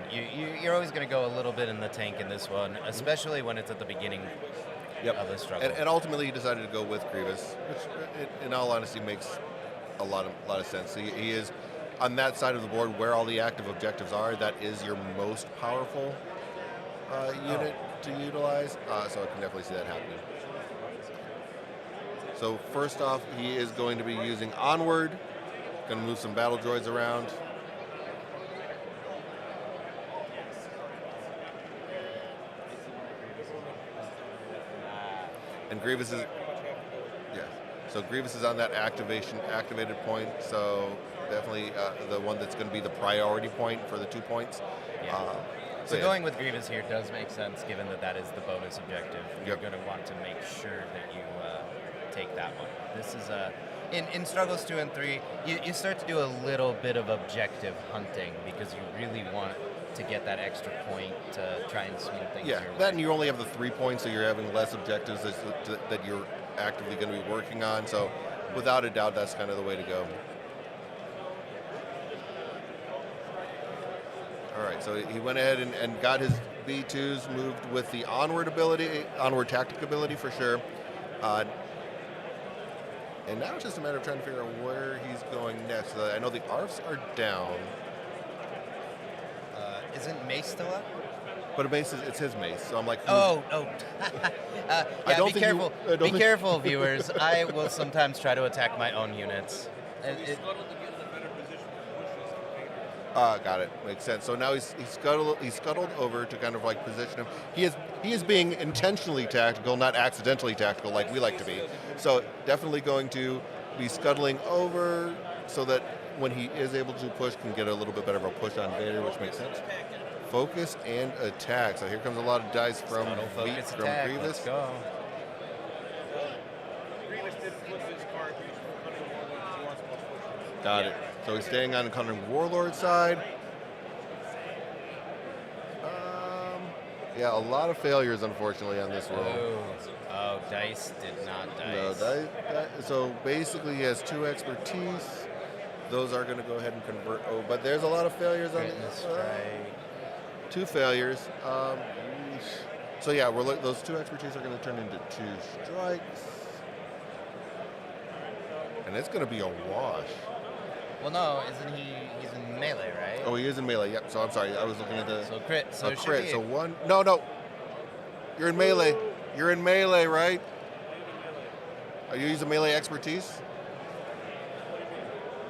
You're always going to go a little bit in the tank in this one, especially when it's at the beginning of the struggle. And ultimately, he decided to go with Grievous, which, in all honesty, makes a lot of sense. He is on that side of the board where all the active objectives are. That is your most powerful unit to utilize. So I can definitely see that happening. So first off, he is going to be using Onward. Going to move some battle droids around. And Grievous is, so Grievous is on that activated point. So definitely the one that's going to be the priority point for the 2 points. Yeah. So going with Grievous here does make sense, given that is the bonus objective. You're going to want to make sure that you take that one. This is in Struggles 2 and 3, you start to do a little bit of objective hunting because you really want to get that extra point to try and swing things. Yeah, your way. that and you only have the 3 points, so you're having less objectives that you're actively going to be working on. So, without a doubt, that's kind of the way to go. All right, so he went ahead and got his B2s moved with the onward tactic ability for sure. And now it's just a matter of trying to figure out where he's going next. I know the ARFs are down. Isn't Mace still up? But it's his Mace, so I'm like... Oh. don't be think careful. you- I don't Be think- careful, viewers. I will sometimes try to attack my own units. Got it. Makes sense. So now he's scuttled over to kind of like position him. He is being intentionally tactical, not accidentally tactical like we like to be. So definitely going to be scuttling over so that when he is able to push, can get a little bit better of a push on Vader, which makes sense. Focus and attack. So here comes a lot of dice from Focus attack. Grievous. Let's go. Got it. So he's staying on the Cunning Warlord side. Yeah, a lot of failures, unfortunately, on this roll. Oh, dice did not dice. No, so basically he has 2 expertise. Those are going to go ahead and convert. Oh, but there's a lot of failures on this. 2 failures. So yeah, those 2 expertise are going to turn into 2 strikes. And it's going to be a wash. Well, no, isn't he? He's in melee, right? Oh, he is in melee. Yep. So I'm sorry. I was looking at the crit. So a it should crit. be- So 1. No. You're in melee. You're in melee, right? Are you using melee expertise?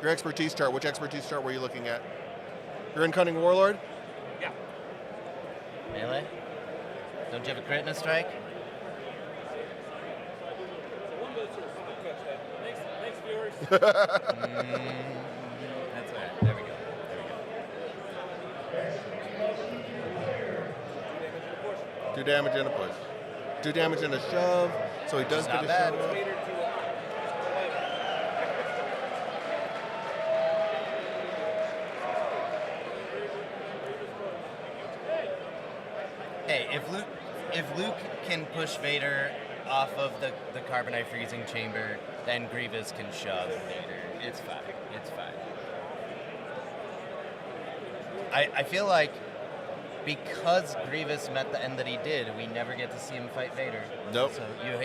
Your expertise chart. Which expertise chart were you looking at? You're in Cunning Warlord? Melee? Don't you have a crit and a strike? That's all right. There we go. 2 damage and a push. 2 damage and a shove. So he does Not get a bad. shove up. Hey, if Luke can push Vader off of the carbonite freezing chamber, then Grievous can shove Vader. It's fine. It's fine. I feel like because Grievous met the end that he did, we never get to see him fight Vader. Nope. So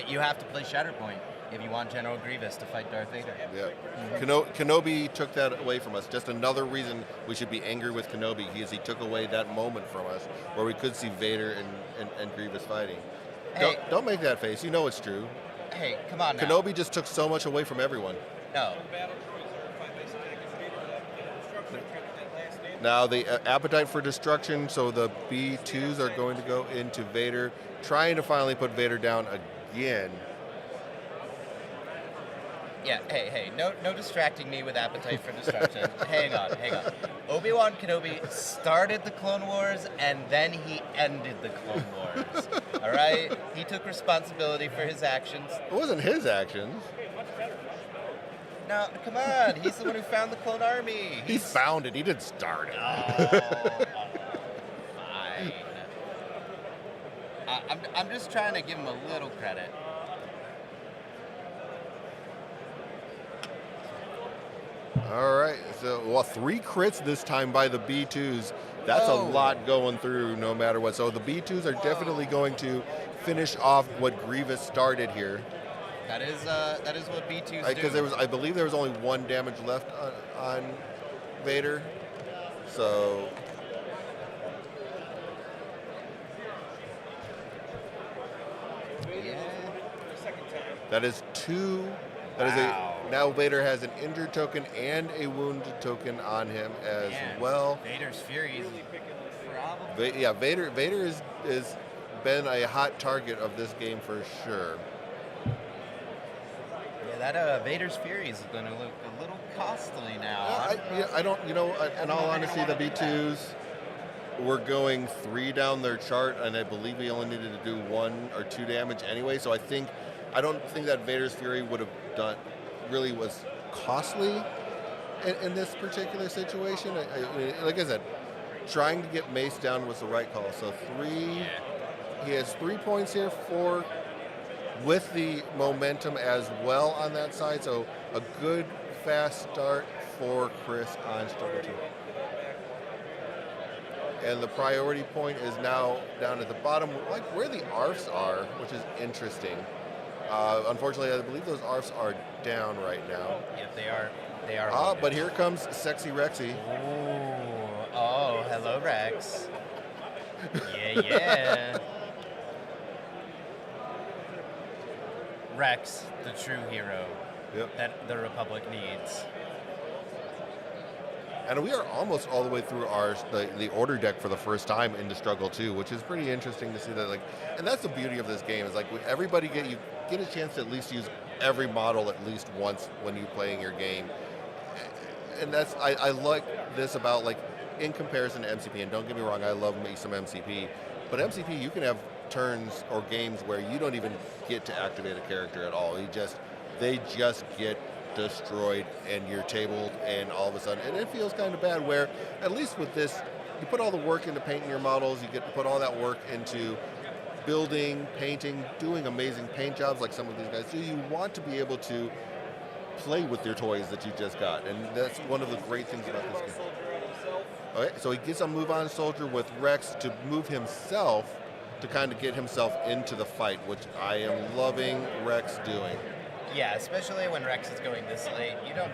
you have to play Shatterpoint if you want General Grievous to fight Darth Vader. Yeah. Kenobi took that away from us. Just another reason we should be angry with Kenobi is he took away that moment from us where we could see Vader and Grievous fighting. Hey. Don't make that face. You know it's true. Hey, come on now. Kenobi just took so much away from everyone. No. Now the appetite for destruction, so the B2s are going to go into Vader, trying to finally put Vader down again. Yeah, hey, no distracting me with appetite for destruction. hang on. Obi-Wan Kenobi started the Clone Wars, and then he ended the Clone Wars. All right? He took responsibility for his actions. It wasn't his actions. No, come on. He's the one who found the Clone Army. He found it. He didn't start it. Fine. I'm just trying to give him a little credit. All right. So, 3 crits this time by the B2s. That's a lot going through no matter what. So the B2s are definitely going to finish off what Grievous started here. That is what B2s do. Because I believe there was only 1 damage left on Vader. So Yeah. that is 2. That is now Vader has an injured token and a wounded token on him as well. Vader's Fury is probably. Vader is been a hot target of this game for sure. Yeah, that Vader's Fury is going to look a little costly now. I don't. In all honesty, the B2s were going 3 down their chart, and I believe we only needed to do 1 or 2 damage anyway. So I don't think that Vader's Fury would have really was costly in this particular situation. Like I said, trying to get Mace down was the right call. So he has 3 points here, 4 with the momentum as well on that side. So a good fast start for Chris on struggle 2. And the priority point is now down at the bottom, like where the ARFs are, which is interesting. Unfortunately, I believe those ARFs are down right now. Yep, they are. They are. But here comes Sexy Rexy. Ooh. Oh, hello, Rex. Yeah. Rex, the true hero that the Republic needs. And we are almost all the way through the order deck for the first time into Struggle 2, which is pretty interesting to see that. Like, and that's the beauty of this game is like everybody you get a chance to at least use every model at least once when you're playing your game. And that's I like this about like in comparison to MCP. And don't get me wrong, I love me some MCP, but MCP you can have turns or games where you don't even get to activate a character at all. They just get destroyed and you're tabled, and all of a sudden, and it feels kind of bad where at least with this you put all the work into painting your models, you get to put all that work into building, painting, doing amazing paint jobs like some of these guys do. You want to be able to play with your toys that you just got, and that's one of the great things about this game. Okay, so he gets a move on soldier with Rex to move himself to kind of get himself into the fight, which I am loving Rex doing. Yeah, especially when Rex is going this late, you don't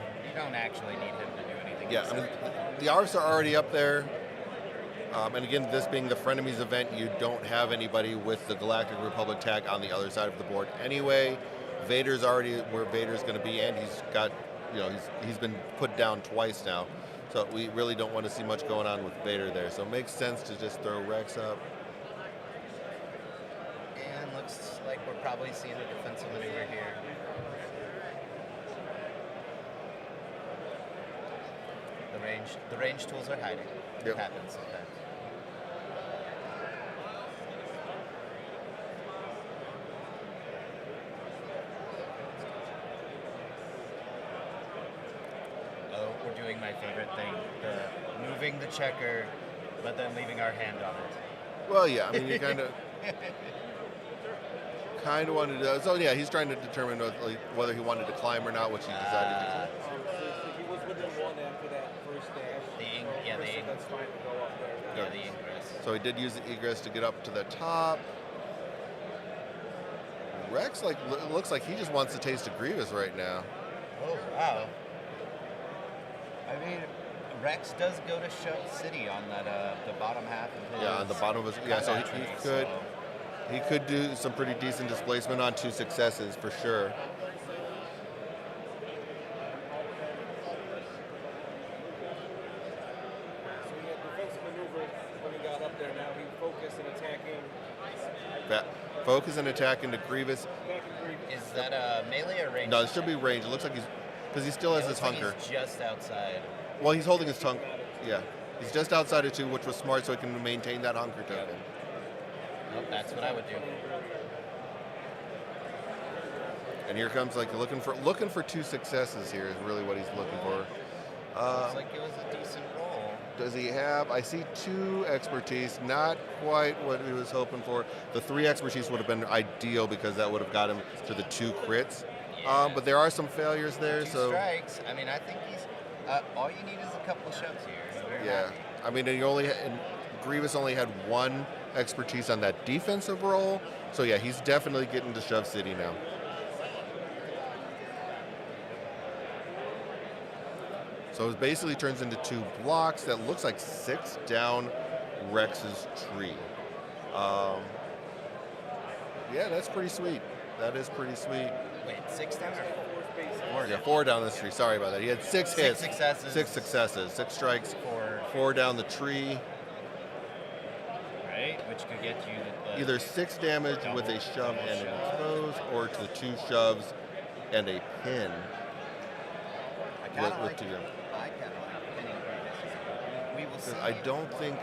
actually need him to do anything. Yeah, I mean, the ARFs are already up there, and again, this being the Frenemies event, you don't have anybody with the Galactic Republic tag on the other side of the board anyway. Vader's already where Vader's going to be, and he's got, he's been put down twice now, so we really don't want to see much going on with Vader there. So it makes sense to just throw Rex up. And looks like we're probably seeing a defensive maneuver here. The range tools are hiding. It happens sometimes. Oh, we're doing my favorite thing. Moving the checker, but then leaving our hand on it. Well, yeah, I mean, you kind of wanted to. So yeah, he's trying to determine whether he wanted to climb or not, which he decided to do. He was within one after that first dash. That's fine to go up there. Yeah, the egress. So he did use the egress to get up to the top. Rex looks like he just wants to taste of Grievous right now. Oh wow! I mean, Rex does go to Shove City on that the bottom half of his. Yeah, on the bottom of his. Yeah, so he could do some pretty decent displacement on 2 successes for sure. So he had defensive maneuver when he got up there. Now he focused and attacking. Focus and attack into Grievous. Is that a melee or range? No, it should be range. It looks like because he still has his hunker. He's just outside. Well, he's holding his tongue. Yeah, he's just outside of 2, which was smart, so he can maintain that hunker token. Nope, that's what I would do. And here comes looking for 2 successes. Here is really what he's looking for. Looks like it was a decent roll. Does he have? I see 2 expertise. Not quite what he was hoping for. The 3 expertise would have been ideal because that would have got him to the 2 crits. Yeah. But there are some failures there. 2 so strikes. I mean, I think he's. All you need is a couple of shoves here. Yeah. I mean, and Grievous only had 1 expertise on that defensive roll. So yeah, he's definitely getting to Shove City now. So it basically turns into 2 blocks that looks like 6 down Rex's tree. Yeah, that's pretty sweet. That is pretty sweet. Wait, 6 down or 4? Yeah, 4 down the tree. Sorry about that. He had 6 hits. 6 successes. 6 successes. 6 strikes. 4 down the tree. Right, which could get you either 6 damage with a shove and an expose, or to 2 shoves and a pin. I kind of like pinning Grievous. We will see. I don't think.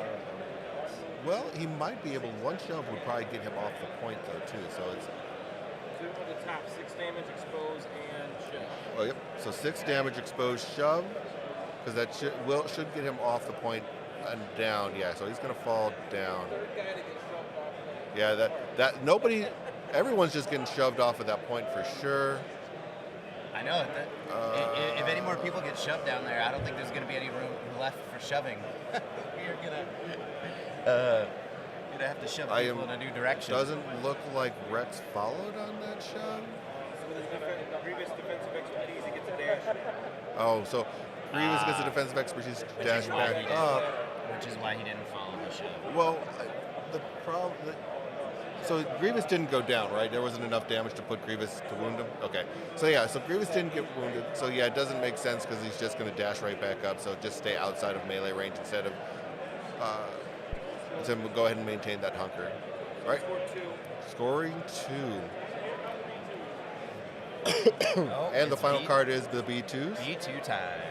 Well, he might be able. 1 shove would probably get him off the point though too. So it's. 2 at the top, 6 damage, expose, and shove. Oh yep. So 6 damage, expose, shove, because that should get him off the point. and down. Yeah, so he's going to fall down. Yeah, that nobody, everyone's just getting shoved off at that point for sure. I know. If any more people get shoved down there, I don't think there's going to be any room left for shoving. You're gonna have to shove people in a new direction. Doesn't look like Rex followed on that shove. With his previous defensive expertise, he gets a dash. Oh, so Grievous gets the defensive expertise to dash back up. Which is why he didn't follow the shove. Well, the problem. So Grievous didn't go down, right? There wasn't enough damage to put Grievous to wound him? Okay. So yeah, so Grievous didn't get wounded. So yeah, it doesn't make sense because he's just going to dash right back up. So just stay outside of melee range instead of... so we'll go ahead and maintain that hunker. All right. Scoring 2. And the final card is the B2s. B2 time.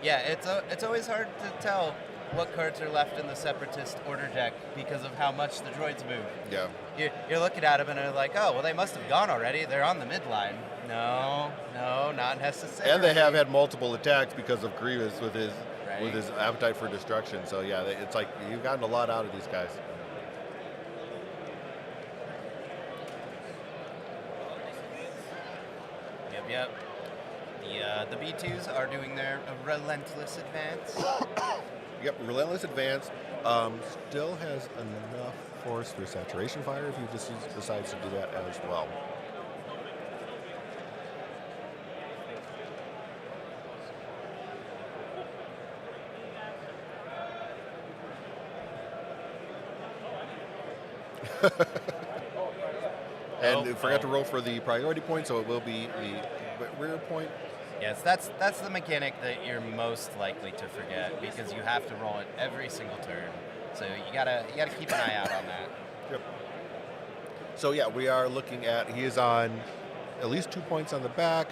Yeah, it's always hard to tell what cards are left in the Separatist order deck because of how much the droids move. Yeah. You're looking at them and you're like, oh, well, they must have gone already. They're on the midline. No, not necessarily. And they have had multiple attacks because of Grievous with his appetite for destruction. So yeah, it's like you've gotten a lot out of these guys. Yep. The B2s are doing their relentless advance. Yep, relentless advance. Still has enough force for saturation fire if he just decides to do that as well. And forgot to roll for the priority point, so it will be the rear point. Yes, that's the mechanic that you're most likely to forget because you have to roll it every single turn. So you gotta keep an eye out on that. Yep. So yeah, we are looking at, he is on at least 2 points on the back.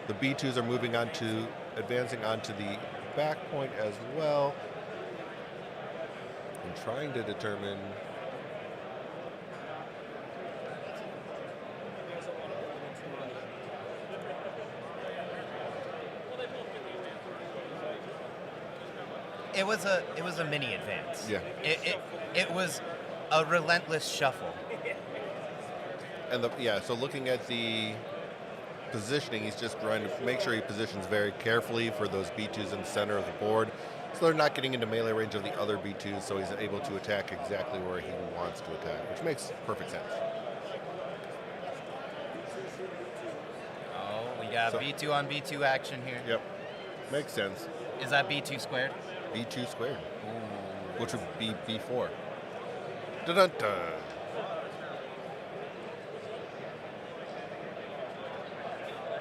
The B2s are moving on to advancing onto the back point as well. I'm trying to determine. It was a mini advance. Yeah. It was a relentless shuffle. And so looking at the positioning, he's just trying to make sure he positions very carefully for those B2s in the center of the board. So they're not getting into melee range of the other B2s, so he's able to attack exactly where he wants to attack, which makes perfect sense. Oh, we got B2 on B2 action here. Yep. Makes sense. Is that B2 squared? B2 squared. Ooh. Which would be B4. Dun-dun-dun.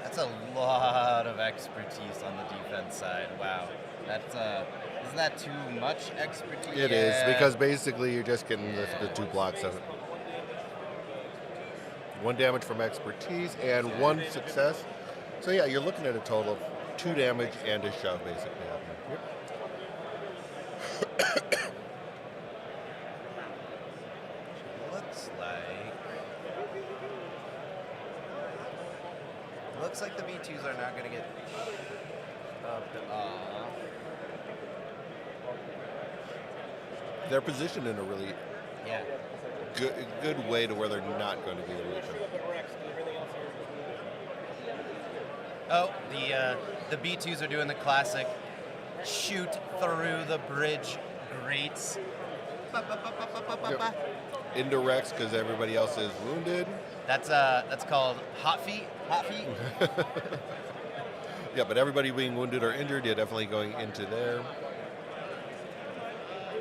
That's a lot of expertise on the defense side. Wow. That's isn't that too much expertise? It is, because basically you're just getting the 2 blocks of it. 1 damage from expertise and 1 success. So yeah, you're looking at a total of 2 damage and a shove basically happening. Yep. Looks like the B2s are not going to get up. They're positioned in a really good way to where they're not going to be able to. Oh, the B2s are doing the classic shoot through the bridge grates. Into Rex because everybody else is wounded. That's called hot feet. Hot feet. Yeah, but everybody being wounded or injured, yeah, definitely going into there.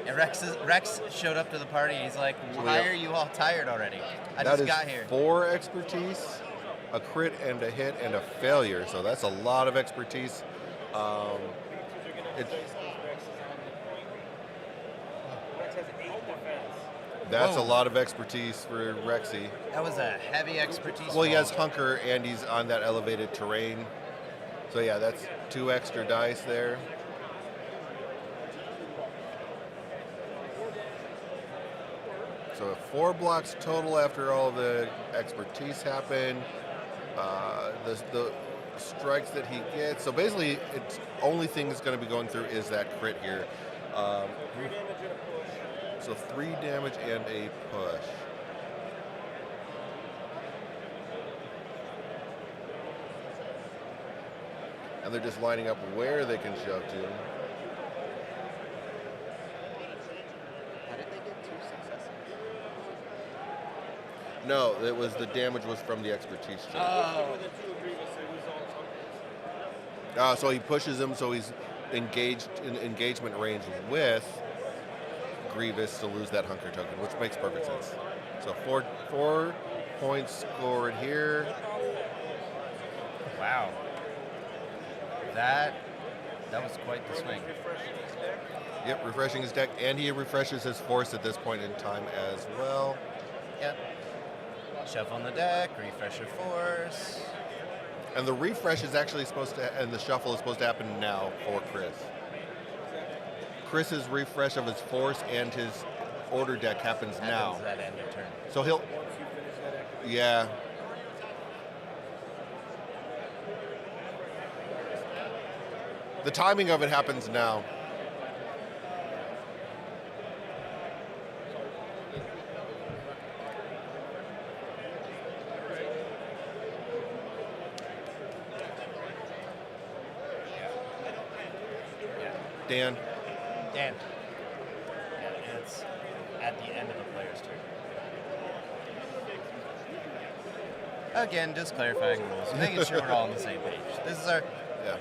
And Rex showed up to the party. He's like, "Why are you all tired already? I just got here." 4 expertise, a crit and a hit and a failure. So that's a lot of expertise. That's a lot of expertise for Rexy. That was a heavy expertise. Well, he has Hunker and he's on that elevated terrain. So yeah, that's 2 extra dice there. So 4 blocks total after all the expertise happen. The strikes that he gets. So basically, it's only thing that's going to be going through is that crit here. 3 damage and a push. So 3 damage and a push. And they're just lining up where they can shove to. How did they get 2 successes? No, it was the damage was from the expertise check. Oh. Within 2 of Grievous, it resolves hunters. So he pushes him, so he's engaged in engagement range with Grievous to lose that hunker token, which makes perfect sense. So 4 points scored here. Wow. That was quite the swing. Refreshing his deck. Yep, refreshing his deck, and he refreshes his force at this point in time as well. Yep. Shuffle on the deck, refresh your force. And the refresh is actually supposed to, and the shuffle is supposed to happen now for Chris. Chris's refresh of his force and his order deck happens now. Happens at end of turn. So he'll, Once you finish that activation. yeah. The timing of it happens now. Dan. Dan. Yeah, it's at the end of the player's turn. Again, just clarifying rules, making sure we're all on the same page. This is our Yeah.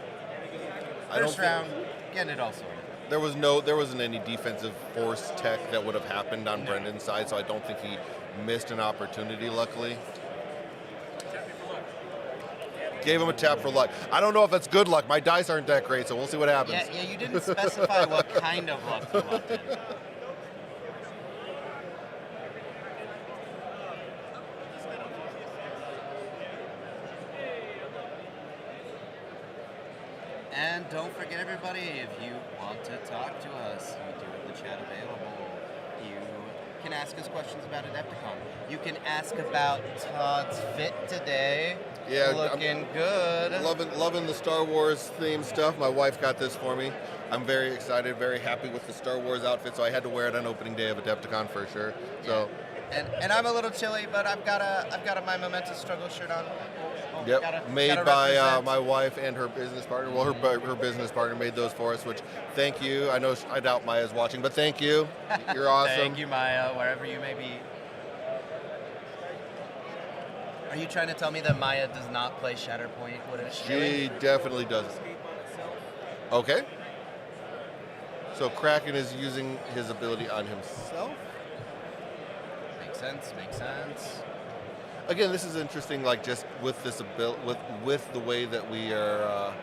first round, getting it all sorted. There wasn't any defensive force tech that would have happened on Brendan's side, so I don't think he missed an opportunity, luckily. Gave him a tap for luck. I don't know if that's good luck. My dice aren't that great, so we'll see what happens. Yeah, you didn't specify what kind of luck you wanted. And don't forget, everybody, if you want to talk to us, we do have the chat available. You can ask us questions about Adepticon. You can ask about Todd's fit today. Yeah, looking good. Loving the Star Wars themed stuff. My wife got this for me. I'm very excited, very happy with the Star Wars outfit, so I had to wear it on opening day of Adepticon for sure. So, and I'm a little chilly, but I've got a My Momentous Struggle shirt on. yep, made by my wife and her business partner. Well, her business partner made those for us, which thank you. I know I doubt Maya's watching, but thank you. You're awesome. Thank you, Maya, wherever you may be. Are you trying to tell me that Maya does not play Shatterpoint? What is She definitely does. Escape on itself. Okay. So Kraken is using his ability on himself. Makes sense. Again, this is interesting. Like just with this with the way that we are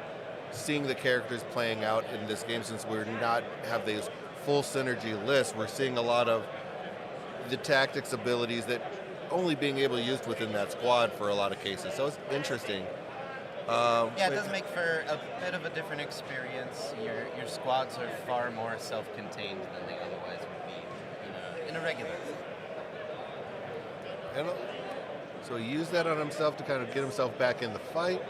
seeing the characters playing out in this game, since we're not have these full synergy lists, we're seeing a lot of the tactics abilities that only being able to use within that squad for a lot of cases. So it's interesting. Yeah, it does make for a bit of a different experience. Your squads are far more self-contained than they otherwise would be in a regular. And so he used that on himself to kind of get himself back in the fight.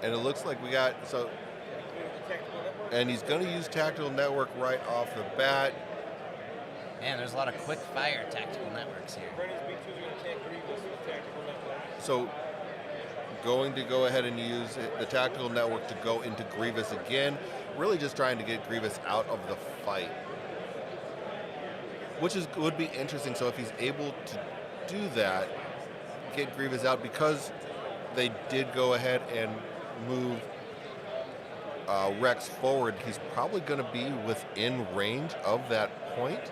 And it looks like we got, so, and he's going to use Tactical Network right off the bat. Man, there's a lot of quick fire tactical networks here. Frenemies B2 is going to attack Grevious with tactical network. So going to go ahead and use the Tactical Network to go into Grievous again. Really just trying to get Grievous out of the fight. Which would be interesting. So if he's able to do that, get Grievous out, because they did go ahead and move Rex forward, he's probably going to be within range of that point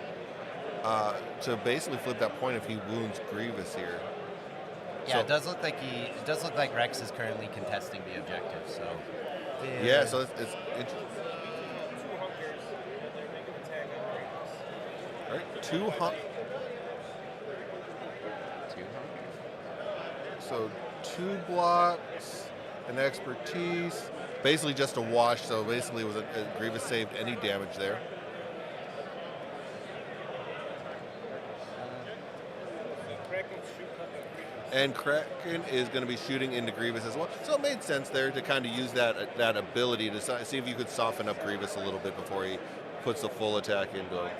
to basically flip that point if he wounds Grievous here. Yeah, So- it does look like Rex is currently contesting the objective. So Yeah, so it's interesting. 2 hunters, and they're making an attack on Grevious. All right, so 2 blocks, an expertise, basically just a wash. So basically, it was Grievous saved any damage there. And Kraken is going to be shooting into Grievous as well. So it made sense there to kind of use that ability to see if you could soften up Grievous a little bit before he puts the full attack into him.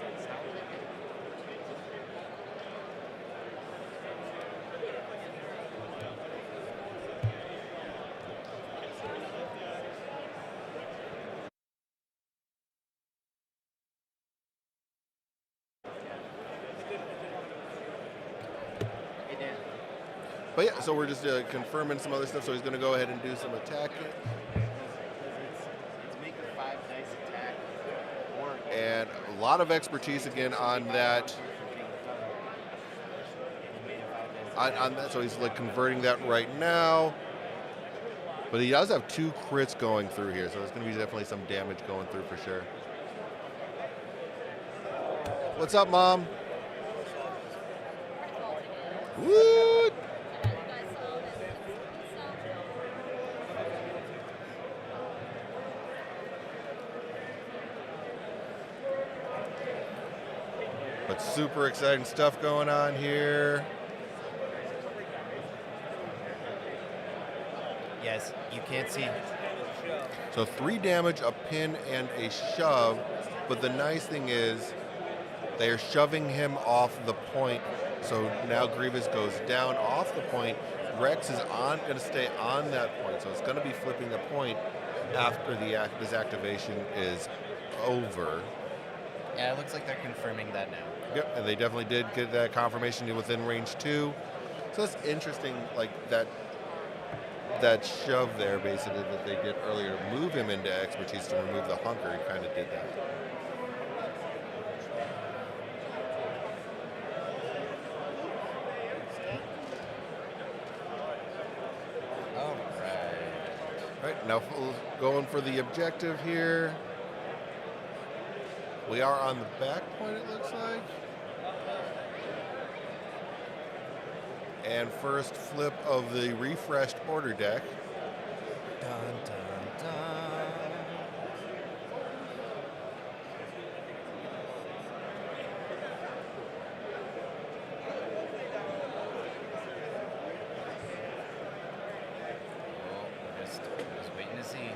But yeah, so we're just confirming some other stuff. So he's going to go ahead and do some attacking. It's making 5 dice attack work. And a lot of expertise again on that. On that, so he's like converting that right now. But he does have 2 crits going through here, so there's going to be definitely some damage going through for sure. What's up, Mom? Woo! But super exciting stuff going on here. Yes, you can't see. So 3 damage, a pin, and a shove. But the nice thing is they are shoving him off the point. So now Grievous goes down off the point. Rex is going to stay on that point. So it's going to be flipping the point after this activation is over. Yeah, it looks like they're confirming that now. Yep, and they definitely did get that confirmation within range 2. So that's interesting, like that shove there, basically, that they did earlier to move him into expertise to remove the hunker. He kind of did that. All right, now going for the objective here. We are on the back point, it looks like. And first flip of the refreshed order deck. Dun, dun, dun. Oh, just waiting to see.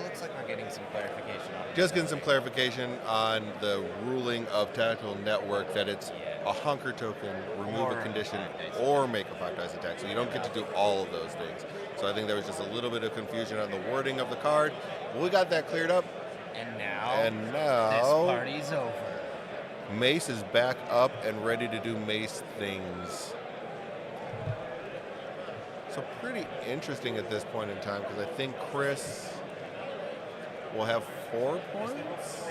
Looks like we're getting some clarification on it. Just getting some clarification on the ruling of Tactical Network that it's a hunker token, remove a condition, or make a 5 dice attack. So you don't get to do all of those things. So I think there was just a little bit of confusion on the wording of the card. We got that cleared up. And now this party's over. Mace is back up and ready to do Mace things. So pretty interesting at this point in time, because I think Chris will have 4 points.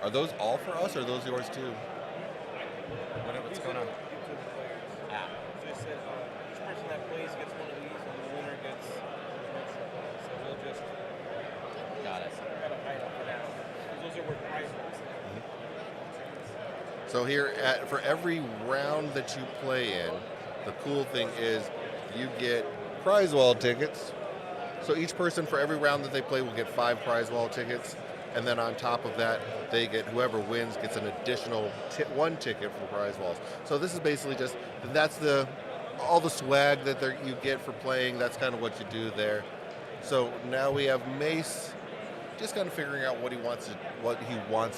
Are those all for us, or are those yours too? What's going on? Ah. So it said each person that plays gets one of these, and the winner gets one. So we'll just Got it. try to hide it for now. Those are worth prize pools. So here, for every round that you play in, the cool thing is you get prize wall tickets. So each person for every round that they play will get 5 prize wall tickets. And then on top of that, they get, whoever wins gets an additional 1 ticket for prize walls. So this is basically just, that's all the swag that you get for playing. That's kind of what you do there. So now we have Mace, just kind of figuring out what he wants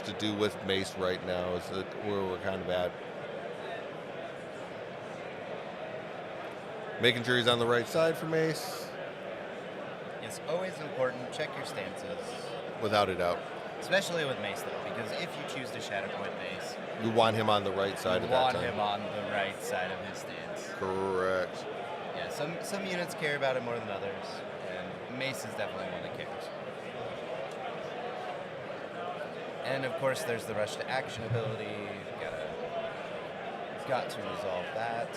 to do with Mace right now is where we're kind of at. Making sure he's on the right side for Mace. It's always important. Check your stances. Without a doubt. Especially with Mace, though, because if you choose to Shadow Point Mace, you want him on the right side at that time. You want him on the right side of his stance. Correct. Yeah, some units care about it more than others, and Mace is definitely one that cares. And of course, there's the rush to action ability. Got to resolve that.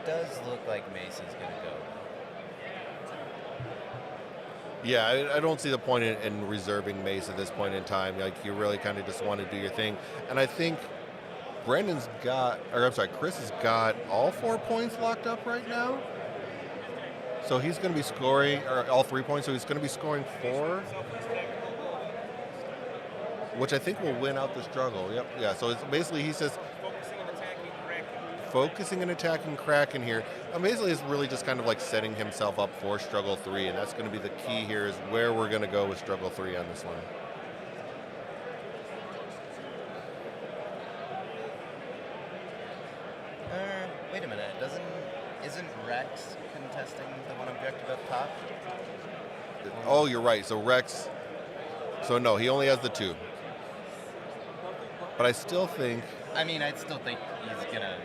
does look like Mace is going to go. Yeah, I don't see the point in reserving Mace at this point in time. Like, you really kind of just want to do your thing. And I think Chris has got all 4 points locked up right now. So he's going to be scoring, or all 3 points, so he's going to be scoring 4. Which I think will win out the struggle. Yep, yeah. So it's basically, he says, focusing and attacking Kraken here. And basically, it's really just kind of like setting himself up for struggle 3, and that's going to be the key here, is where we're going to go with struggle 3 on this one. Wait a minute. Isn't Rex contesting the one objective up top? Oh, you're right. So Rex. So no, he only has the 2. But I still think. I'd still think he's gonna.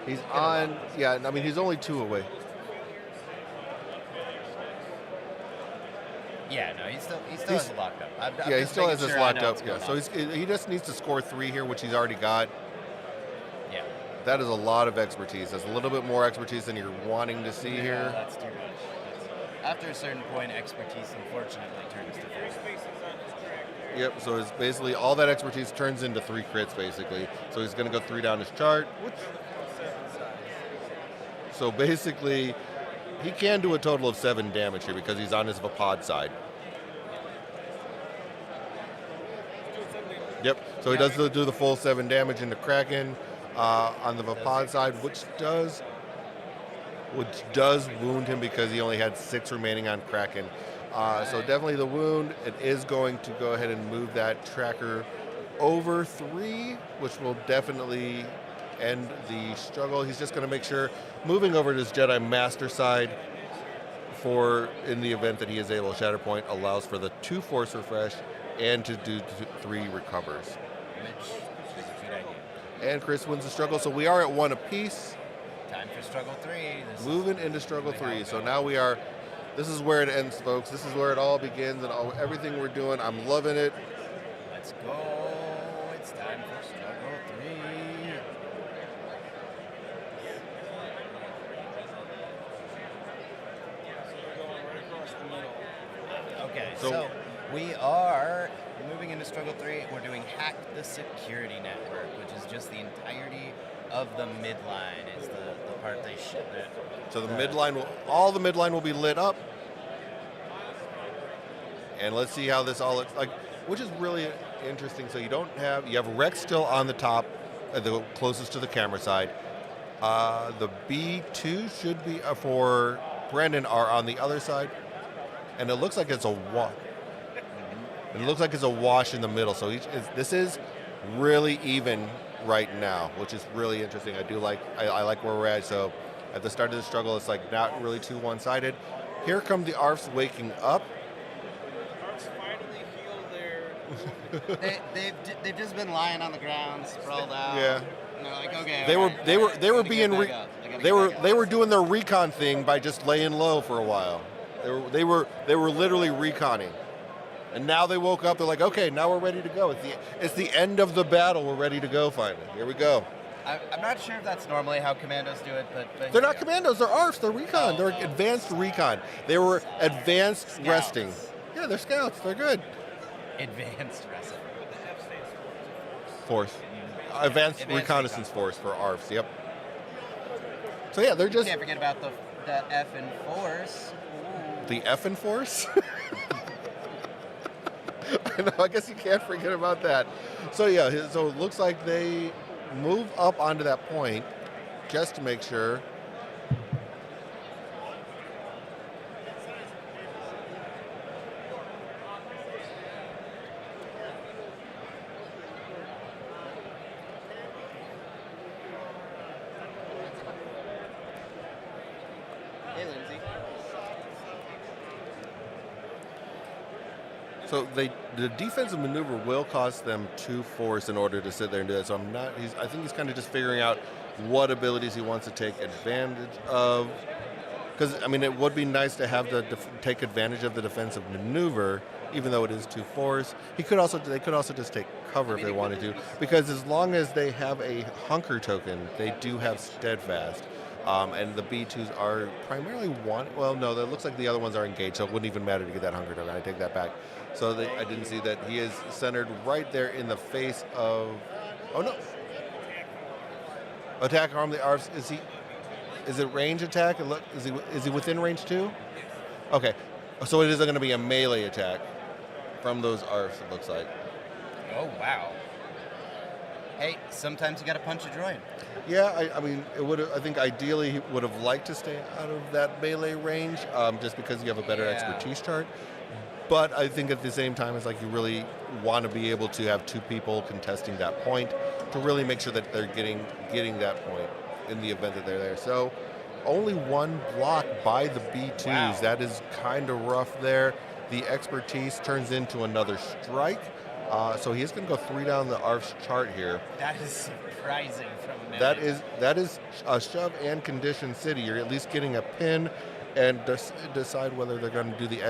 He's on. Yeah, I mean, he's only 2 away. Yeah, no, he still has it locked up. I'm He just still has making this sure I locked know up. what's Yeah, going so on. he just needs to score 3 here, which he's already got. Yeah. That is a lot of expertise. That's a little bit more expertise than you're wanting to see Yeah, here. that's too much. After a certain point, expertise unfortunately turns to force. Yep, so it's basically all that expertise turns into 3 crits, basically. So he's going to go 3 down his chart. So basically, he can do a total of 7 damage here because he's on his Vapod side. Yep, so he does do the full 7 damage into Kraken on the Vapod side, which does wound him because he only had 6 remaining on Kraken. So definitely the wound. It is going to go ahead and move that tracker over 3, which will definitely end the struggle. He's just going to make sure, moving over to his Jedi Master side, for in the event that he is able, Shatterpoint allows for the 2 Force Refresh and to do 3 recovers. Which is a good idea. And Chris wins the struggle, so we are at 1 apiece. Time for struggle 3. Moving into struggle 3. So now we are. This is where it ends, folks. This is where it all begins, and everything we're doing. I'm loving it. Let's go. It's time for struggle 3. Okay, so we are moving into struggle 3. We're doing hack the security network, which is just the entirety of the midline. Is the part they ship it. So all the midline will be lit up. And let's see how this all looks like, which is really interesting. So you have Rex still on the top, the closest to the camera side. The B2 should be for Brenden are on the other side. And it looks like it's a wash. It looks like it's a wash in the middle. So this is really even right now, which is really interesting. I like where we're at. So at the start of the struggle, it's like not really too one-sided. Here come the ARFs waking up. ARFs finally heal their. They've just been lying on the ground, sprawled out. Yeah. And they're like, okay. They were doing their recon thing by just laying low for a while. They were literally reconning. And now they woke up. They're like, okay, now we're ready to go. It's the end of the battle. We're ready to go finally. Here we go. I'm not sure if that's normally how commandos do it, but They're not commandos. They're ARFs. They're recon. They're advanced recon. They were advanced Scouts. resting. Yeah, they're scouts. They're good. Advanced wrestling. Force. Advanced reconnaissance force for ARFs. Yep. So yeah, they're just Can't forget about the F in force. the F in force. I know. I guess you can't forget about that. So yeah. So it looks like they move up onto that point just to make sure. Hey, Lindsay. So the defensive maneuver will cost them 2 force in order to sit there and do that. So I think he's kind of just figuring out what abilities he wants to take advantage of. Because I mean, it would be nice to have take advantage of the defensive maneuver, even though it is 2/4s. They could also just take cover if they wanted to, because as long as they have a hunker token, they do have steadfast. And the B2s are primarily one. Well, no, it looks like the other ones are engaged, so it wouldn't even matter to get that hunker token. I take that back. So I didn't see that. He is centered right there in the face of. Oh no! Attack arm the ARFs. Is it range attack? Is he within range too? Okay, so it is going to be a melee attack from those ARFs. It looks like. Oh wow. Hey, sometimes you gotta punch a droid. Yeah, I mean, it would. I think ideally he would have liked to stay out of that melee range, just because you have a better expertise chart. But I think at the same time, it's like you really want to be able to have two people contesting that point to really make sure that they're getting that point in the event that they're there. So only one block by the B2s. Wow. That is kind of rough there. The expertise turns into another strike. So he is going to go 3 down the ARF's chart here. That is surprising from a minute. That is a shove and condition city. You're at least getting a pin and decide whether they're going to do the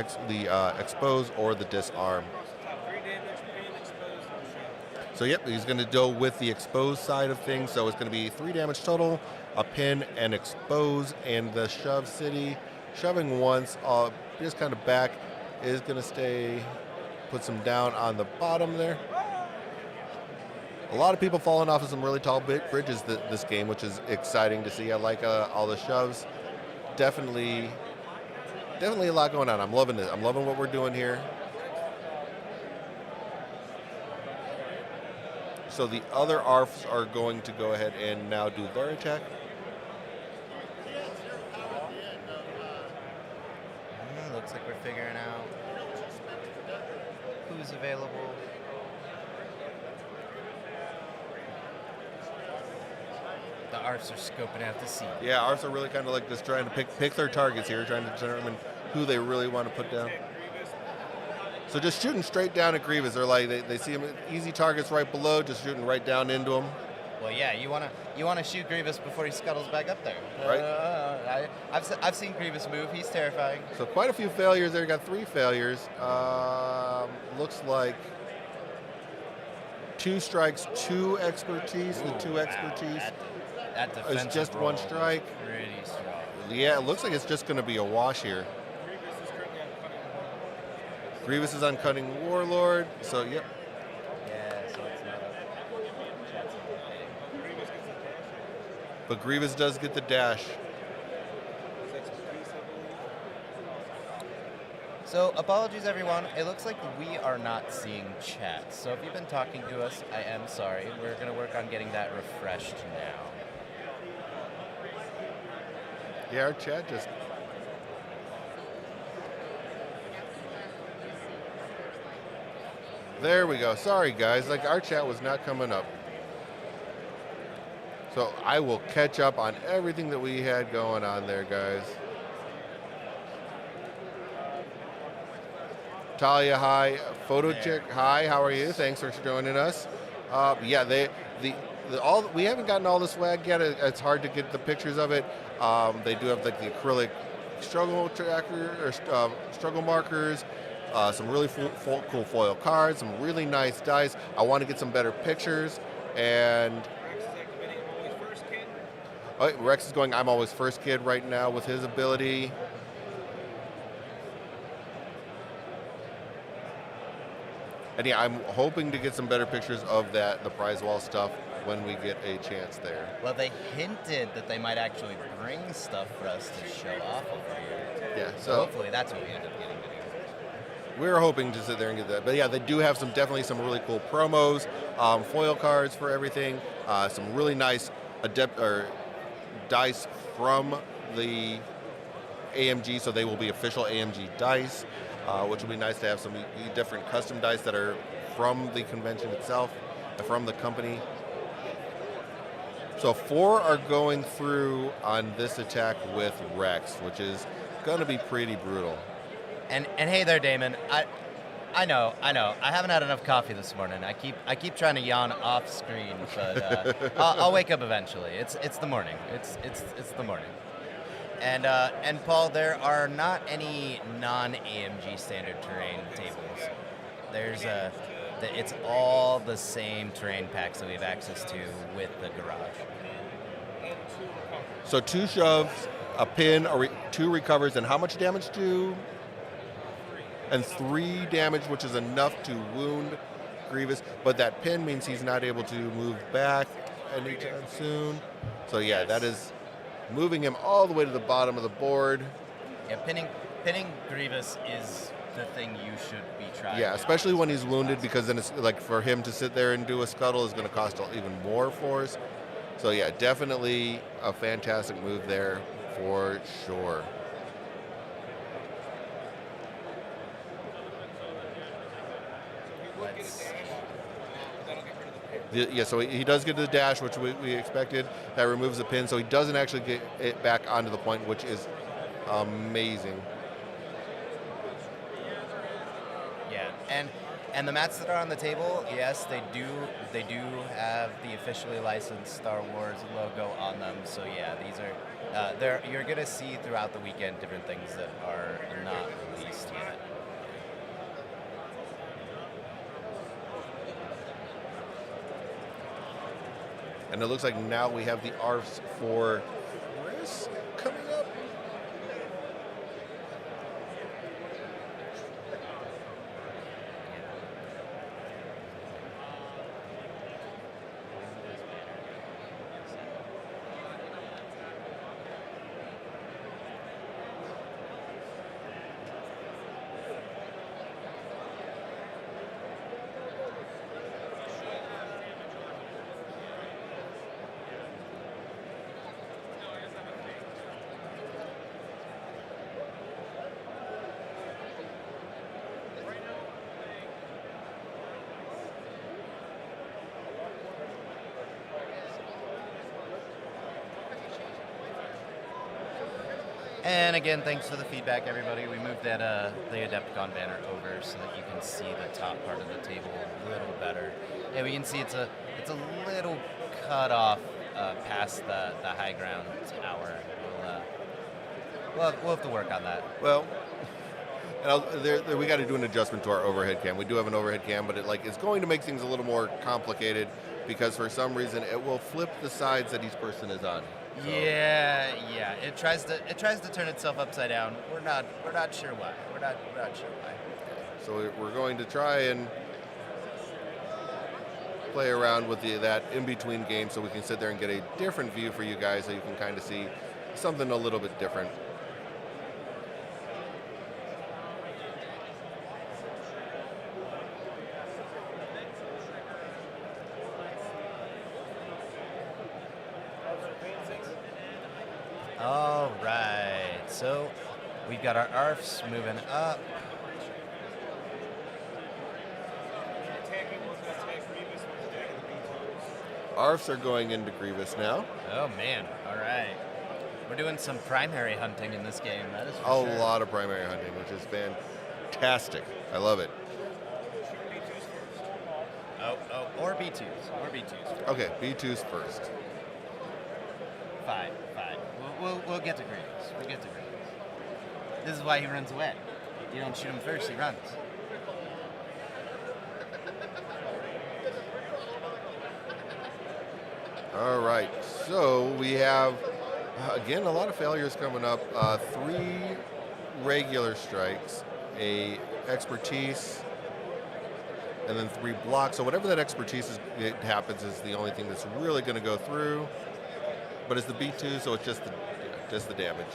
expose or the disarm. 3 damage, pin, expose, and shove. So yep, he's going to go with the expose side of things. So it's going to be 3 damage total, a pin and expose, and the shove city. Shoving once, just kind of back, is going to stay. Put some down on the bottom there. A lot of people falling off of some really tall bridges this game, which is exciting to see. I like all the shoves. Definitely a lot going on. I'm loving it. I'm loving what we're doing here. So the other ARFs are going to go ahead and now do their attack. Looks like we're figuring out who's available. The ARFs are scoping out the scene. Yeah, ARFs are really kind of like just trying to pick their targets here, trying to determine who they really want to put down. So just shooting straight down at Grievous. They're like they see him easy targets right below, just shooting right down into him. Well, yeah, you wanna shoot Grievous before he scuttles back up there. Right. I've seen Grievous move. He's terrifying. So quite a few failures there. Got 3 failures. Looks like 2 strikes, 2 expertise. The 2 expertise That defensive is just roll 1 strike. was pretty strong. Yeah, it looks like it's just going to be a wash here. Grievous is on Cutting Warlord. So yep. Yeah, so it's not a But Grievous does get the dash. So, apologies everyone. It looks like we are not seeing chat. So if you've been talking to us, I am sorry. We're going to work on getting that refreshed now. Yeah, our chat just... There we go. Sorry, guys. Like, our chat was not coming up. So I will catch up on everything that we had going on there, guys. Talia, hi. Photo Chick, hi. How are you? Thanks for joining us. Yeah, we haven't gotten all the swag yet. It's hard to get the pictures of it. They do have like the acrylic struggle tracker or struggle markers. Some really cool foil cards. Some really nice dice. I want to get some better pictures. And Rex is going, I'm always first kid right now with his ability. And yeah, I'm hoping to get some better pictures of the prize wall stuff when we get a chance there. Well, they hinted that they might actually bring stuff for us to show off over here. Yeah, So hopefully that's what we end up getting to do. we're hoping to sit there and get that. But yeah, they do have definitely some really cool promos, foil cards for everything, some really nice dice from the AMG, so they will be official AMG dice, which will be nice to have some different custom dice that are from the convention itself, from the company. So 4 are going through on this attack with Rex, which is going to be pretty brutal. And hey there, Damon. I know. I haven't had enough coffee this morning. I keep trying to yawn off screen, but I'll wake up eventually. It's the morning. It's the morning. And Paul, there are not any non-AMG standard terrain tables. It's all the same terrain packs that we have access to with the garage. So 2 shoves, a pin, 2 recovers, and how much damage do? And 3 damage, which is enough to wound Grievous. But that pin means he's not able to move back anytime soon. So yeah, that is moving him all the way to the bottom of the board. Yeah, pinning Grievous is the thing you should be trying. Yeah, especially when he's wounded, because then it's like for him to sit there and do a scuttle is going to cost even more force. So yeah, definitely a fantastic move there for sure. Yeah, so he does get to the dash, which we expected. That removes the pin, so he doesn't actually get it back onto the point, which is amazing. Yeah, and the mats that are on the table, yes, they do have the officially licensed Star Wars logo on them. So yeah, these are you're gonna see throughout the weekend different things that are not released yet. And it looks like now we have the ARFs for Chris coming up. And again, thanks for the feedback, everybody. We moved that the Adepticon banner over so that you can see the top part of the table a little better. Yeah, we can see it's a little cut off past the high ground tower. We'll have to work on that. Well, we got to do an adjustment to our overhead cam. We do have an overhead cam, but it's going to make things a little more complicated because for some reason it will flip the sides that each person is on. So. Yeah. It tries to turn itself upside down. We're not sure why. We're not sure why. So we're going to try and play around with that in between game, so we can sit there and get a different view for you guys, so you can kind of see something a little bit different. All right, so we've got our ARFs moving up. ARFs are going into Grievous now. Oh man, all right. We're doing some primary hunting in this game. That is for A sure. lot of primary hunting, which is fantastic. I love it. Or B2s. Okay, B2's first. Fine. We'll get to Grevious. This is why he runs away. You don't shoot him first, he runs. All right, so we have, again, a lot of failures coming up. 3 regular strikes, a expertise, and then 3 blocks. So whatever that expertise happens is the only thing that's really going to go through. But it's the B2, so it's just the damage.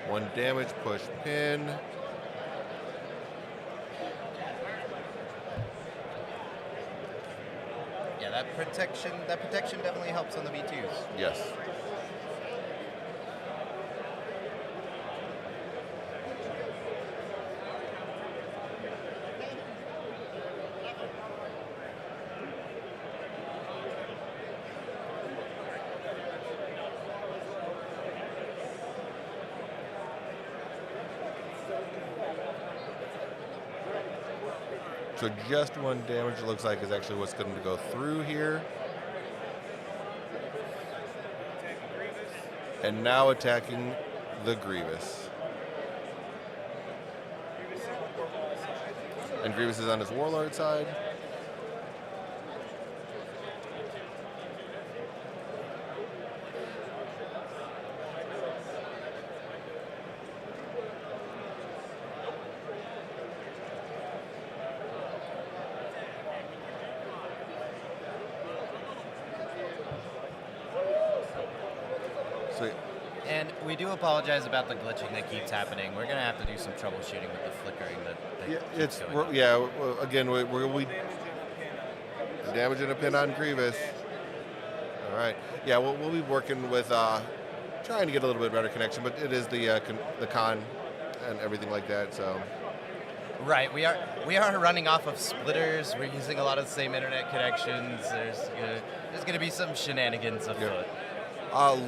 One damage, push, pin. Yeah, that protection definitely helps on the B2s. Yes. So just 1 damage, it looks like, is actually what's going to go through here. And now attacking the Grievous. And Grievous is on his Warlord side. Sweet. And we do apologize about the glitching that keeps happening. We're gonna have to do some troubleshooting with the flickering that Yeah, keeps going on. again, we damage and a pin on Grievous. All right. Yeah, we'll be working with trying to get a little bit better connection, but it is the con and everything like that. So Right, we are running off of splitters. We're using a lot of the same internet connections. There's gonna be some shenanigans afoot.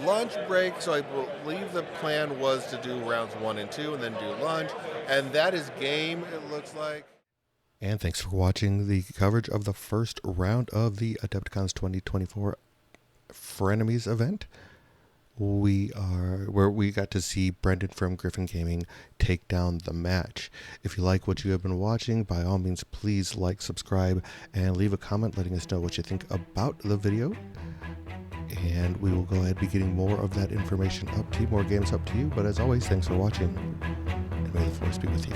lunch break. So I believe the plan was to do rounds 1 and 2, and then do lunch, and that is game. It looks like. And thanks for watching the coverage of the first round of the Adepticon's 2024 Frenemies event. We got to see Brenden from Griffin Gaming take down the match. If you like what you have been watching, by all means, please like, subscribe, and leave a comment letting us know what you think about the video. And we will go ahead and be getting more of that information up to you, more games up to you. But as always, thanks for watching, and may the Force be with you.